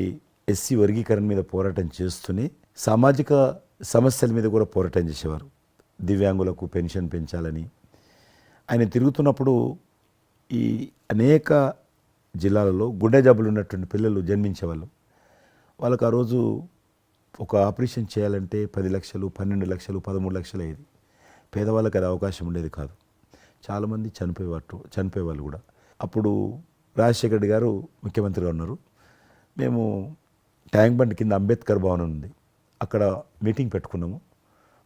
ఎస్సీ వర్గీకరణ మీద పోరాటం చేస్తూనే సామాజిక సమస్యల మీద కూడా పోరాటం చేసేవారు. దివ్యాంగులకు పెన్షన్ పెంచాలని ఆయన తిరుగుతున్నప్పుడు ఈ అనేక జిల్లాలలో గుండె జబ్బులు ఉన్నటువంటి పిల్లలు జన్మించేవాళ్ళు. వాళ్ళకు ఆ రోజు ఒక ఆపరేషన్ చేయాలంటే 10 లక్షలు, 12 లక్షలు, 13 లక్షలు అయ్యేది. పేదవాళ్ళకి అది అవకాశం ఉండేది కాదు. చాలామంది చనిపోయేవాళ్ళు కూడా. అప్పుడు రాజశేఖర రెడ్డి గారు ముఖ్యమంత్రిగా ఉన్నారు. మేము ట్యాంక్ బండ్ కింద అంబేద్కర్ భవనం ఉంది, అక్కడ మీటింగ్ పెట్టుకున్నాము.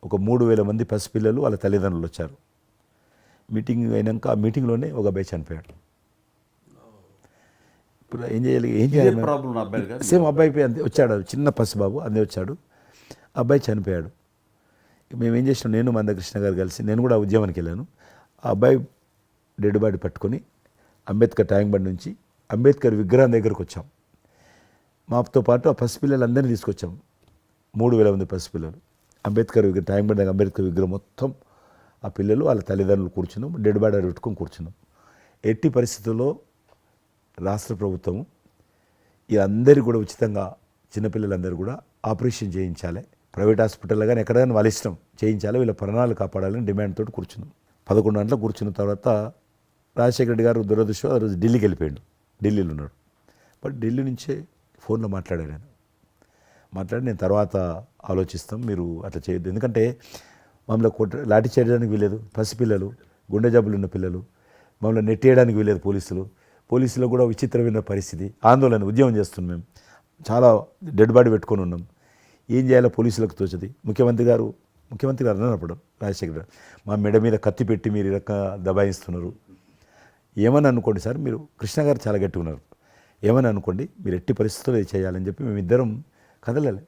ఒక 3000 మంది పసిపిల్లలు వాళ్ళ తల్లిదండ్రులు వచ్చారు. మీటింగ్ అయినాక ఆ మీటింగ్లోనే ఒక అబ్బాయి చనిపోయాడు. ఇప్పుడు ఏం చేయాలి సేమ్ అబ్బాయి అంతే వచ్చాడు, చిన్న పసిబాబు అందే వచ్చాడు, అబ్బాయి చనిపోయాడు. మేము ఏం చేసినాం, నేను మందకృష్ణ గారు కలిసి, నేను కూడా ఉద్యమానికి వెళ్ళాను. ఆ అబ్బాయి డెడ్ బాడీ పట్టుకొని అంబేద్కర్ ట్యాంక్ బండ్ నుంచి అంబేద్కర్ విగ్రహం దగ్గరకు వచ్చాం. మాతో పాటు ఆ పసిపిల్లలందరినీ తీసుకొచ్చాం, 3000 మంది పసిపిల్లలు. అంబేద్కర్ విగ్రహం ట్యాంక్ బండ్ దగ్గర అంబేద్కర్ విగ్రహం మొత్తం ఆ పిల్లలు వాళ్ళ తల్లిదండ్రులు కూర్చున్నాం, డెడ్ బాడీ పెట్టుకొని కూర్చున్నాం. ఎట్టి పరిస్థితుల్లో రాష్ట్ర ప్రభుత్వం వీళ్ళందరికీ కూడా ఉచితంగా చిన్నపిల్లలందరూ కూడా ఆపరేషన్ చేయించాలి, ప్రైవేట్ హాస్పిటల్లో కానీ ఎక్కడైనా వాళ్ళ ఇష్టం చేయించాలి, వీళ్ళ ప్రాణాలు కాపాడాలని డిమాండ్ తోటి కూర్చున్నాం. 11 గంటలకు కూర్చున్న తర్వాత రాజశేఖర రెడ్డి గారు దురదృష్టం ఆ రోజు ఢిల్లీకి వెళ్ళిపోయాడు. ఢిల్లీలో ఉన్నాడు. బట్ ఢిల్లీ నుంచే ఫోన్లో మాట్లాడాడు ఆయన. మాట్లాడి నేను తర్వాత ఆలోచిస్తాం, మీరు అట్లా చేయొద్దు, ఎందుకంటే మమ్మల్ని లాఠీ చేయడానికి వీలేదు, పసిపిల్లలు, గుండె జబ్బులు ఉన్న పిల్లలు, మమ్మల్ని నెట్టేయడానికి వీలేదు పోలీసులో కూడా విచిత్రమైన పరిస్థితి, ఆందోళన, ఉద్యమం చేస్తున్నాం మేము, చాలా డెడ్ బాడీ పెట్టుకొని ఉన్నాం, ఏం చేయాలో పోలీసులకు తోచది. ముఖ్యమంత్రి గారు అన్నప్పుడు రాజశేఖర్ గారు మా మెడ మీద కత్తి పెట్టి మీరు ఈ రకంగా దబాయిస్తున్నారు, ఏమని అనుకోండి సార్, మీరు కృష్ణ గారు చాలా గట్టిగా ఉన్నారు, ఏమని అనుకోండి, మీరు ఎట్టి పరిస్థితుల్లో ఇది చేయాలని చెప్పి మేమిద్దరం కదలలే.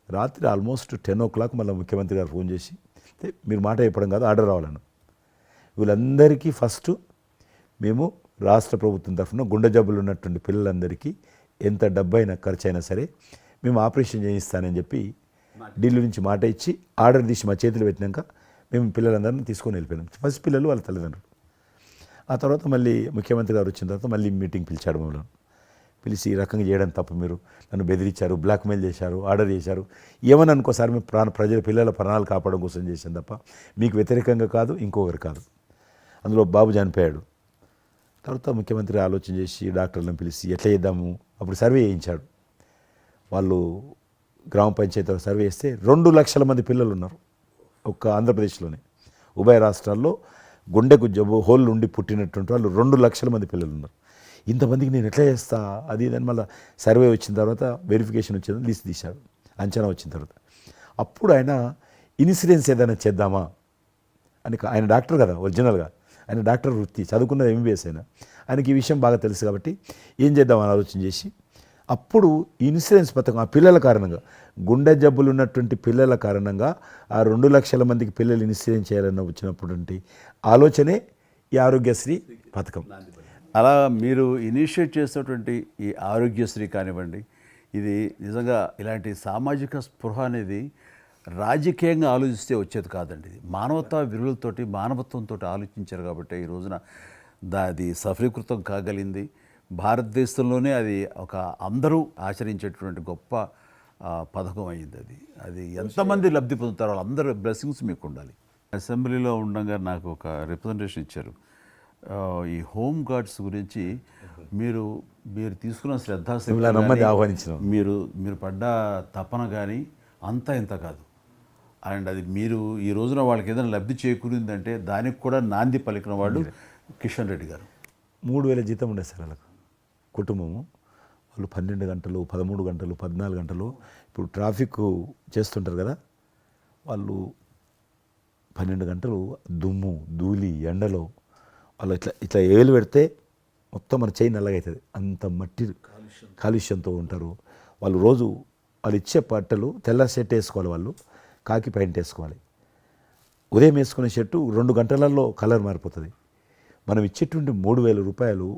రాత్రి ఆల్మోస్ట్ 10 o'clock మళ్ళీ ముఖ్యమంత్రి గారు ఫోన్ చేసి మీరు మాట చెప్పడం కాదు ఆర్డర్ రావాలను. వీళ్ళందరికీ ఫస్ట్ మేము రాష్ట్ర ప్రభుత్వం తరఫున గుండె జబ్బులు ఉన్నటువంటి పిల్లలందరికీ ఎంత డబ్బైనా ఖర్చు అయినా సరే మేము ఆపరేషన్ చేయిస్తానని చెప్పి ఢిల్లీ నుంచి మాట ఇచ్చి ఆర్డర్ తీసి మా చేతులు పెట్టినాక మేము పిల్లలందరినీ తీసుకొని వెళ్ళిపోయినాం. ఫస్ట్ పిల్లలు వాళ్ళ తల్లిదండ్రులు. ఆ తర్వాత మళ్ళీ ముఖ్యమంత్రి గారు వచ్చిన తర్వాత మళ్ళీ మీటింగ్ పిలిచాడు మమ్మల్ని. పిలిచి ఈ రకంగా చేయడం తప్పు, మీరు నన్ను బెదిరించారు, బ్లాక్మెయిల్ చేశారు, ఆర్డర్ చేశారు, ఏమని అనుకోసారి మేము పిల్లల ప్రాణాలు కాపాడడం కోసం చేశాను తప్ప మీకు వ్యతిరేకంగా కాదు, ఇంకొకరు కాదు. అందులో బాబు చనిపోయాడు. తర్వాత ముఖ్యమంత్రి ఆలోచన చేసి డాక్టర్లను పిలిచి ఎట్లా చేద్దాము, అప్పుడు సర్వే చేయించాడు. వాళ్ళు గ్రామ పంచాయతీలో సర్వే చేస్తే 2 లక్షల మంది పిల్లలు ఉన్నారు ఒక్క ఆంధ్రప్రదేశ్లోనే. ఉభయ రాష్ట్రాల్లో గుండెకు జబ్బు హోల్ ఉండి పుట్టినటువంటి వాళ్ళు 2 లక్షల మంది పిల్లలు ఉన్నారు. ఇంతమందికి నేను ఎట్లా చేస్తా అది ఇదని మళ్ళీ సర్వే వచ్చిన తర్వాత వెరిఫికేషన్ వచ్చిన లిస్ట్ తీశాడు, అంచనా వచ్చిన తర్వాత అప్పుడు ఆయన ఇన్సూరెన్స్ ఏదైనా చేద్దామా అని, ఆయన డాక్టర్ కదా ఒరిజినల్గా, ఆయన డాక్టర్ వృత్తి చదువుకున్నది MBBS అయినా, ఆయనకి ఈ విషయం బాగా తెలుసు కాబట్టి ఏం చేద్దామని ఆలోచన చేసి అప్పుడు ఇన్సూరెన్స్ పథకం ఆ పిల్లల కారణంగా, గుండె జబ్బులు ఉన్నటువంటి పిల్లల కారణంగా ఆ 2 లక్షల మందికి పిల్లలు ఇన్సూరెన్స్ చేయాలన్న వచ్చినటువంటి ఆలోచనే ఈ ఆరోగ్యశ్రీ పథకం. అలా మీరు ఇనిషియేట్ చేసినటువంటి ఈ ఆరోగ్యశ్రీ కానివ్వండి, ఇది నిజంగా ఇలాంటి సామాజిక స్పృహ అనేది రాజకీయంగా ఆలోచిస్తే వచ్చేది కాదండి. ఇది మానవతా విలువలతోటి మానవత్వంతో ఆలోచించారు కాబట్టి ఈ రోజున అది సఫలీకృతం కాగలిగింది. భారతదేశంలోనే అది ఒక అందరూ ఆచరించేటువంటి గొప్ప పథకం అయింది. అది ఎంతమంది లబ్ధి పొందుతారో వాళ్ళందరూ బ్లెస్సింగ్స్ మీకు ఉండాలి. అసెంబ్లీలో ఉండగా నాకు ఒక రిప్రజెంటేషన్ ఇచ్చారు. ఈ హోమ్ గార్డ్స్ గురించి మీరు తీసుకున్న శ్రద్ధాశక్తి ఆహ్వానించిన మీరు పడ్డ తపన కానీ అంతా ఇంత కాదు. అండ్ అది మీరు ఈ రోజున వాళ్ళకి ఏదైనా లబ్ధి చేకూరిందంటే దానికి కూడా నాంది పలికిన వాడు కిషన్ రెడ్డి గారు. 3,000 జీతం ఉండే సార్ వాళ్ళకు కుటుంబము. వాళ్ళు 12 గంటలు 13 గంటలు 14 గంటలు ఇప్పుడు ట్రాఫిక్ చేస్తుంటారు కదా, వాళ్ళు 12 గంటలు దుమ్ము ధూళి ఎండలో వాళ్ళు ఇట్లా ఏలు పెడితే మొత్తం మన చేయి నల్లగవుతుంది, అంత మట్టి కాలుష్యంతో ఉంటారు వాళ్ళు. రోజు వాళ్ళు ఇచ్చే బట్టలు తెల్ల షర్ట్ వేసుకోవాలి, వాళ్ళు కాకి ప్యాంట్ వేసుకోవాలి. ఉదయం వేసుకునే షర్టు 2 గంటలలో కలర్ మారిపోతుంది. మనం ఇచ్చేటువంటి 3,000 రూపాయలు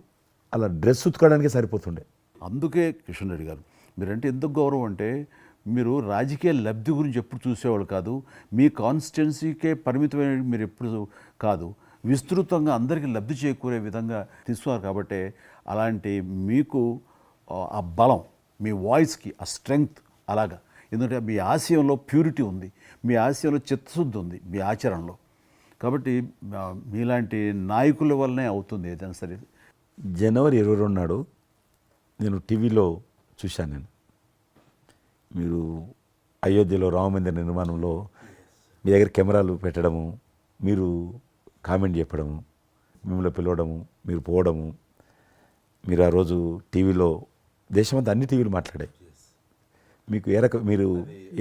అలా డ్రెస్ ఉతకడానికే సరిపోతుండే. అందుకే కిషన్ రెడ్డి గారు మీరంటే ఎందుకు గౌరవం అంటే, మీరు రాజకీయ లబ్ధి గురించి ఎప్పుడు చూసేవాళ్ళు కాదు, మీ కాన్స్టిట్యున్సీకే పరిమితమైన మీరు ఎప్పుడు కాదు, విస్తృతంగా అందరికీ లబ్ధి చేకూరే విధంగా తీసుకున్నారు. కాబట్టి అలాంటి మీకు ఆ బలం, మీ వాయిస్కి ఆ స్ట్రెంగ్త్ అలాగా, ఎందుకంటే మీ ఆశయంలో ప్యూరిటీ ఉంది, మీ ఆశయంలో చిత్తశుద్ధి ఉంది మీ ఆచరణలో. కాబట్టి మీలాంటి నాయకుల వల్లనే అవుతుంది ఏదైనా సరే. జనవరి 22 నాడు నేను టీవీలో చూశాను, నేను మీరు అయోధ్యలో రామమందిర నిర్మాణంలో మీ దగ్గర కెమెరాలు పెట్టడము, మీరు కామెంట్ చెప్పడము, మిమ్మల్ని పిలవడము, మీరు పోవడము, మీరు ఆ రోజు టీవీలో దేశమంతా అన్ని టీవీలు మాట్లాడాయి. మీకు మీరు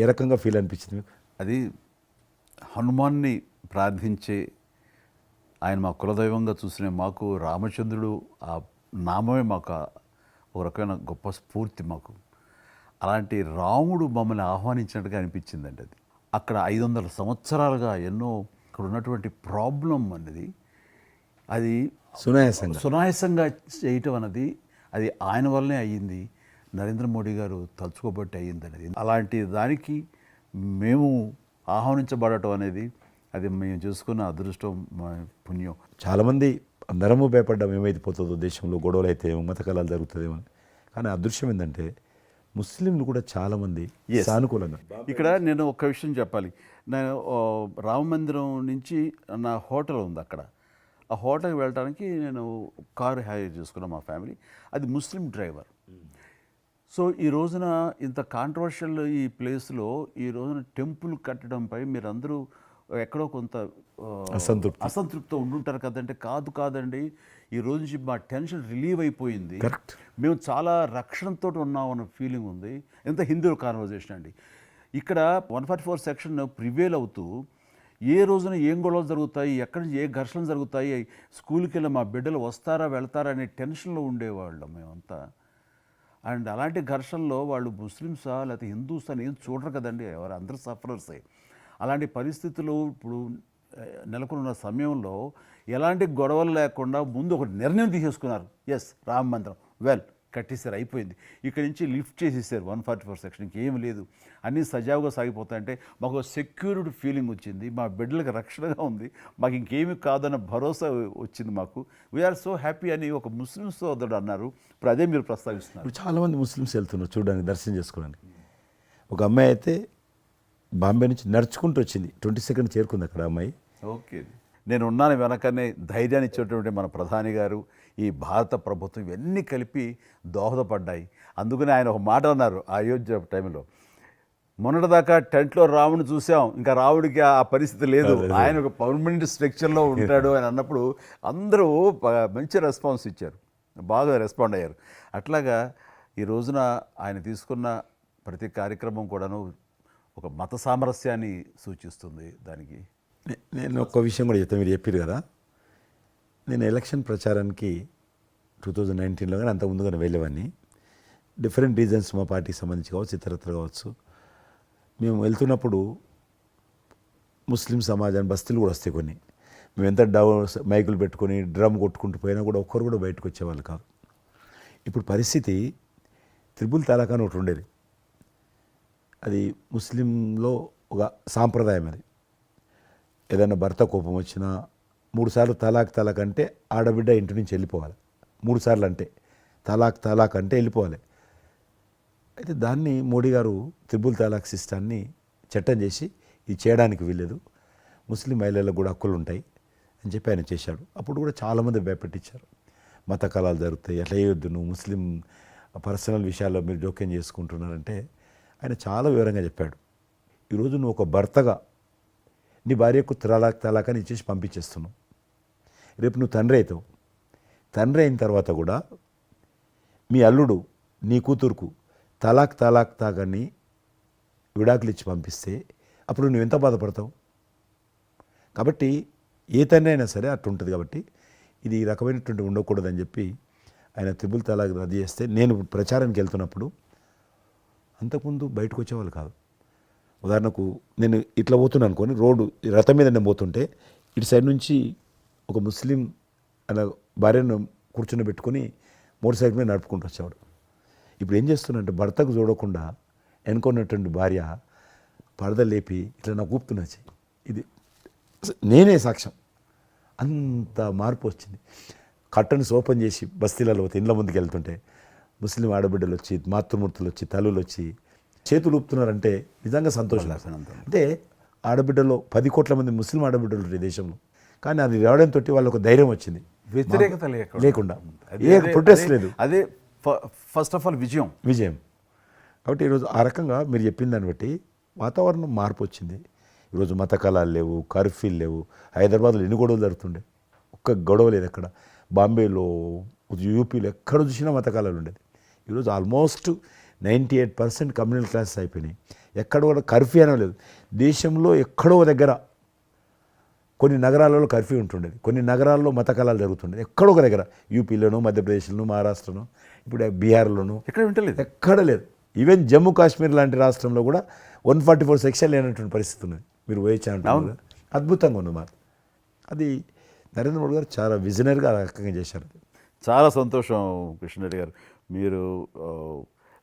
ఏ రకంగా ఫీల్ అనిపించింది మీకు? అది హనుమాన్ని ప్రార్థించే ఆయన మా కులదైవంగా చూసిన మాకు రామచంద్రుడు ఆ నామమే మాకు ఒక రకమైన గొప్ప స్ఫూర్తి మాకు. అలాంటి రాముడు మమ్మల్ని ఆహ్వానించినట్టుగా అనిపించిందండి. అది అక్కడ 500 సంవత్సరాలుగా ఎన్నో అక్కడ ఉన్నటువంటి ప్రాబ్లం అనేది అది సునాయాసంగా చేయటం అన్నది అది ఆయన వల్లనే అయ్యింది, నరేంద్ర మోడీ గారు తలుచుకోబట్టి అయ్యింది అనేది. అలాంటి దానికి మేము ఆహ్వానించబడటం అనేది అది మేము చేసుకున్న అదృష్టం, పుణ్యం. చాలామంది అందరము భయపడ్డాం ఏమైతే పోతుందో దేశంలో, గొడవలు అయితే మత కళాలు జరుగుతుందేమో. కానీ అదృశ్యం ఏంటంటే ముస్లింలు కూడా చాలామంది Yes. సానుకూలంగా ఇక్కడ నేను ఒక విషయం చెప్పాలి. నేను రామ మందిరం నుంచి నా హోటల్ ఉంది అక్కడ. ఆ హోటల్కి వెళ్ళడానికి నేను కారు హైర్ చేసుకున్నాను మా ఫ్యామిలీ. అది ముస్లిం డ్రైవర్. సో ఈ రోజున ఇంత కాంట్రవర్షియల్ ఈ ప్లేస్లో ఈ రోజున టెంపుల్ కట్టడంపై మీరందరూ ఎక్కడో కొంత అసంతృప్తితో ఉండుంటారు కదంటే, కాదండి, ఈ రోజు నుంచి మా టెన్షన్ రిలీవ్ అయిపోయింది, కరెక్ట్. మేము చాలా రక్షణతో ఉన్నామన్న ఫీలింగ్ ఉంది. ఎంత హిందూ కాన్వర్జేషన్ అండి. ఇక్కడ 144 సెక్షన్ ప్రివేల్ అవుతూ ఏ రోజున ఏం గొడవలు జరుగుతాయి, ఎక్కడి నుంచి ఏ ఘర్షణలు జరుగుతాయి, స్కూల్కి వెళ్ళి మా బిడ్డలు వస్తారా వెళ్తారా అనే టెన్షన్లో ఉండేవాళ్ళం మేమంతా. అండ్ అలాంటి ఘర్షణలో వాళ్ళు ముస్లిమ్సా లేకపోతే హిందూస్ అని ఏం చూడరు కదండి, ఎవరు అందరూ సఫరర్సే. అలాంటి పరిస్థితులు ఇప్పుడు నెలకొన్న సమయంలో ఎలాంటి గొడవలు లేకుండా ముందు ఒక నిర్ణయం తీసేసుకున్నారు. ఎస్, రామ మందిరం వెల్ కట్టేసారు, అయిపోయింది. ఇక్కడి నుంచి లిఫ్ట్ చేసేసారు 144 సెక్షన్, ఇంకేం లేదు, అన్నీ సజావుగా సాగిపోతాయంటే మాకు సెక్యూరిటీ ఫీలింగ్ వచ్చింది, మా బిడ్డలకు రక్షణగా ఉంది, మాకు ఇంకేమీ కాదన్న భరోసా వచ్చింది మాకు. వీఆర్ సో హ్యాపీ అని ఒక ముస్లిం సోదరుడు అన్నారు. ఇప్పుడు అదే మీరు ప్రస్తావిస్తున్నారు. ఇప్పుడు చాలామంది ముస్లిమ్స్ వెళ్తున్నారు చూడడానికి, దర్శనం చేసుకోవడానికి. ఒక అమ్మాయి అయితే బాంబే నుంచి నడుచుకుంటూ వచ్చింది, 22nd చేరుకుంది అక్కడ అమ్మాయి. ఓకే, నేను ఉన్నాను వెనకనే ధైర్యాన్ని ఇచ్చేటువంటి మన ప్రధాని గారు, ఈ భారత ప్రభుత్వం ఇవన్నీ కలిపి దోహదపడ్డాయి. అందుకని ఆయన ఒక మాట అన్నారు అయోధ్య టైంలో, మొన్నటిదాకా టెంట్లో రాముని చూసాం, ఇంకా రాముడికి ఆ పరిస్థితి లేదు, ఆయన ఒక పర్మనెంట్ స్ట్రక్చర్లో ఉంటాడు అని అన్నప్పుడు అందరూ మంచి రెస్పాన్స్ ఇచ్చారు, బాగా రెస్పాండ్ అయ్యారు. అట్లాగా ఈ రోజున ఆయన తీసుకున్న ప్రతి కార్యక్రమం కూడాను ఒక మత సామరస్యాన్ని సూచిస్తుంది. దానికి నేను ఒక విషయం కూడా చెప్తాను, మీరు చెప్పారు కదా, నేను ఎలక్షన్ ప్రచారానికి 2019లో కానీ అంత ముందుగానే వెళ్ళేవాడిని. డిఫరెంట్ రీజన్స్ మా పార్టీకి సంబంధించి కావచ్చు, ఇతరత్ర కావచ్చు. మేము వెళ్తున్నప్పుడు ముస్లిం సమాజాన్ని బస్తీలు కూడా వస్తాయి కొన్ని, మేము ఎంత మైకులు పెట్టుకొని డ్రమ్ కొట్టుకుంటూ పోయినా కూడా ఒక్కరు కూడా బయటకు వచ్చేవాళ్ళు కాదు. ఇప్పుడు పరిస్థితి త్రిపుల్ తలాక్ అని ఒకటి ఉండేది, అది ముస్లింలో ఒక సాంప్రదాయం. అది ఏదైనా భర్త కోపం వచ్చినా 3 సార్లు తలాక్ అంటే ఆడబిడ్డ ఇంటి నుంచి వెళ్ళిపోవాలి. 3 సార్లు అంటే తలాక్ అంటే వెళ్ళిపోవాలి. అయితే దాన్ని మోడీ గారు త్రిపుల్ తలాక్ సిస్టాన్ని చట్టం చేసి ఇది చేయడానికి వీల్లేదు, ముస్లిం మహిళలకు కూడా హక్కులు ఉంటాయి అని చెప్పి ఆయన చేశాడు. అప్పుడు కూడా చాలామంది భయపెట్టించారు, మత కళాలు జరుగుతాయి, అట్లా వేయొద్దు, నువ్వు ముస్లిం పర్సనల్ విషయాల్లో మీరు జోక్యం చేసుకుంటున్నారంటే ఆయన చాలా వివరంగా చెప్పాడు. ఈరోజు నువ్వు ఒక భర్తగా నీ భార్యకు తలాక్ అని ఇచ్చేసి పంపించేస్తున్నావు, రేపు నువ్వు తండ్రి అవుతావు, తండ్రి అయిన తర్వాత కూడా మీ అల్లుడు నీ కూతురుకు తలాక్ విడాకులు ఇచ్చి పంపిస్తే అప్పుడు నువ్వు ఎంత బాధపడతావు? కాబట్టి ఏ తండ్రి అయినా సరే అట్లా ఉంటుంది. కాబట్టి ఇది ఈ రకమైనటువంటి ఉండకూడదని చెప్పి ఆయన త్రిపుల్ తలాక్ రద్దు చేస్తే, నేను ప్రచారానికి వెళ్తున్నప్పుడు అంతకుముందు బయటకు వచ్చేవాళ్ళు కాదు. ఉదాహరణకు నేను ఇట్లా పోతున్నాను అనుకోని, రోడ్డు రథం మీద నేను పోతుంటే ఇటు సైడ్ నుంచి ఒక ముస్లిం అలా భార్యను కూర్చుని పెట్టుకొని మోటార్ సైకిల్ మీద నడుపుకుంటూ వచ్చేవాడు. ఇప్పుడు ఏం చేస్తున్నంటే భర్తకు చూడకుండా వెనుకున్నటువంటి భార్య పరద లేపి ఇట్లా నాకు ఊపుతున్నచ్చి, ఇది నేనే సాక్ష్యం, అంత మార్పు వచ్చింది. కట్టన్స్ ఓపెన్ చేసి బస్తీలలో ఇండ్ల ముందుకు వెళ్తుంటే ముస్లిం ఆడబిడ్డలు వచ్చి, మాతృమూర్తులు వచ్చి, తల్లులు వచ్చి చేతులు ఊపుతున్నారంటే నిజంగా సంతోషం. అంటే ఆడబిడ్డలో 10 కోట్ల మంది ముస్లిం ఆడబిడ్డలు ఉంటారు ఈ దేశంలో, కానీ అది రావడంతో వాళ్ళకు ధైర్యం వచ్చింది, వ్యతిరేకత లేకుండా ఏ ప్రొటెస్ట్ లేదు. అదే ఫస్ట్ ఆఫ్ ఆల్ విజయం. కాబట్టి ఈరోజు ఆ రకంగా మీరు చెప్పిన దాన్ని బట్టి వాతావరణం మార్పు వచ్చింది. ఈరోజు మత కళాలు లేవు, కర్ఫ్యూలు లేవు. హైదరాబాద్లో ఎన్ని గొడవలు జరుగుతుండే, ఒక్క గొడవ లేదు ఎక్కడ. బాంబేలో, యూపీలో ఎక్కడ చూసినా మత కళాలు ఉండేది. ఈరోజు ఆల్మోస్ట్ 98% కమ్యూనల్ క్లాసెస్ అయిపోయినాయి. ఎక్కడ కూడా కర్ఫ్యూ అనే లేదు. దేశంలో ఎక్కడో దగ్గర కొన్ని నగరాలలో కర్ఫ్యూ ఉంటుండేది, కొన్ని నగరాల్లో మత కళాలు జరుగుతుండేది. ఎక్కడో ఒక దగ్గర యూపీలోనూ, మధ్యప్రదేశ్లోనూ, మహారాష్ట్రలోనూ, ఇప్పుడు బీహార్లోనూ ఎక్కడ వింటలేదు, ఎక్కడ లేదు. ఈవెన్ జమ్మూ కాశ్మీర్ లాంటి రాష్ట్రంలో కూడా 144 సెక్షన్ లేనటువంటి పరిస్థితి ఉన్నది. మీరు వేయచ్చా అంటున్నారు, అద్భుతంగా ఉంది మాట. అది నరేంద్ర మోడీ గారు చాలా విజనరీగా ఆ రకంగా చేశారు. చాలా సంతోషం కృష్ణరెడ్డి గారు. మీరు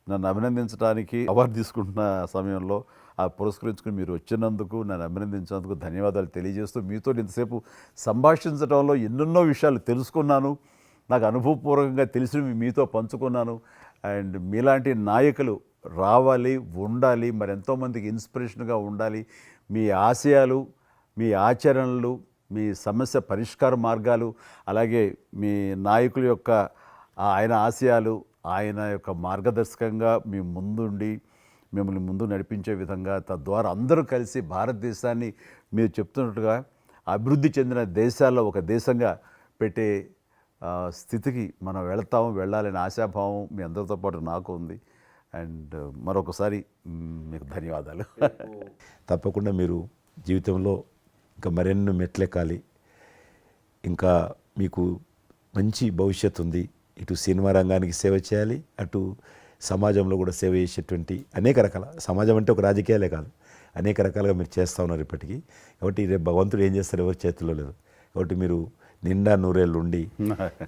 నన్ను అభినందించడానికి అవార్డు తీసుకుంటున్న సమయంలో ఆ పురస్కరించుకుని మీరు వచ్చినందుకు, నన్ను అభినందించినందుకు ధన్యవాదాలు తెలియజేస్తూ, మీతో ఇంతసేపు సంభాషించడంలో ఎన్నెన్నో విషయాలు తెలుసుకున్నాను, నాకు అనుభవపూర్వకంగా తెలిసినవి మీతో పంచుకున్నాను. అండ్ మీలాంటి నాయకులు రావాలి, ఉండాలి, మరి ఎంతోమందికి ఇన్స్పిరేషన్గా ఉండాలి. మీ ఆశయాలు, మీ ఆచరణలు, మీ సమస్య పరిష్కార మార్గాలు, అలాగే మీ నాయకుల యొక్క ఆయన ఆశయాలు, ఆయన యొక్క మార్గదర్శకంగా మీ ముందుండి మిమ్మల్ని ముందు నడిపించే విధంగా, తద్వారా అందరూ కలిసి భారతదేశాన్ని మీరు చెప్తున్నట్టుగా అభివృద్ధి చెందిన దేశాల్లో ఒక దేశంగా పెట్టే స్థితికి మనం వెళ్ళాలనే ఆశాభావం మీ అందరితో పాటు నాకు ఉంది. అండ్ మరొకసారి మీకు ధన్యవాదాలు. తప్పకుండా మీరు జీవితంలో ఇంకా మరెన్నో మెట్లెక్కాలి, ఇంకా మీకు మంచి భవిష్యత్తు ఉంది. ఇటు సినిమా రంగానికి సేవ చేయాలి, అటు సమాజంలో కూడా సేవ చేసేటువంటి అనేక రకాల, సమాజం అంటే ఒక రాజకీయాలే కాదు, అనేక రకాలుగా మీరు చేస్తూ ఉన్నారు ఇప్పటికీ. కాబట్టి రేపు భగవంతుడు ఏం చేస్తారు ఎవరి చేతిలో లేదు. కాబట్టి మీరు నిండా నూరేళ్ళు ఉండి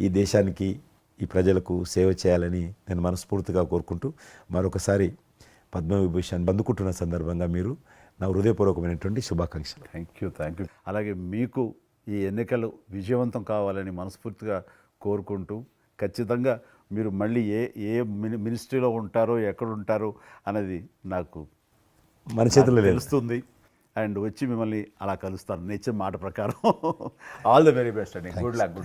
ఈ దేశానికి, ఈ ప్రజలకు సేవ చేయాలని నేను మనస్ఫూర్తిగా కోరుకుంటూ మరొకసారి పద్మవిభూషణ్ అందుకుంటున్న సందర్భంగా మీరు నా హృదయపూర్వకమైనటువంటి శుభాకాంక్షలు. Thank you. అలాగే మీకు ఈ ఎన్నికలు విజయవంతం కావాలని మనస్ఫూర్తిగా కోరుకుంటూ, ఖచ్చితంగా మీరు మళ్ళీ ఏ మినిస్ట్రీలో ఉంటారో, ఎక్కడ ఉంటారో అన్నది నాకు మన చేతుల్లో లేదు. తెలుస్తుంది. అండ్ వచ్చి మిమ్మల్ని అలా కలుస్తాను, నేచర్ మాట ప్రకారం. ఆల్ ద వెరీ బెస్ట్ అండి. Good luck.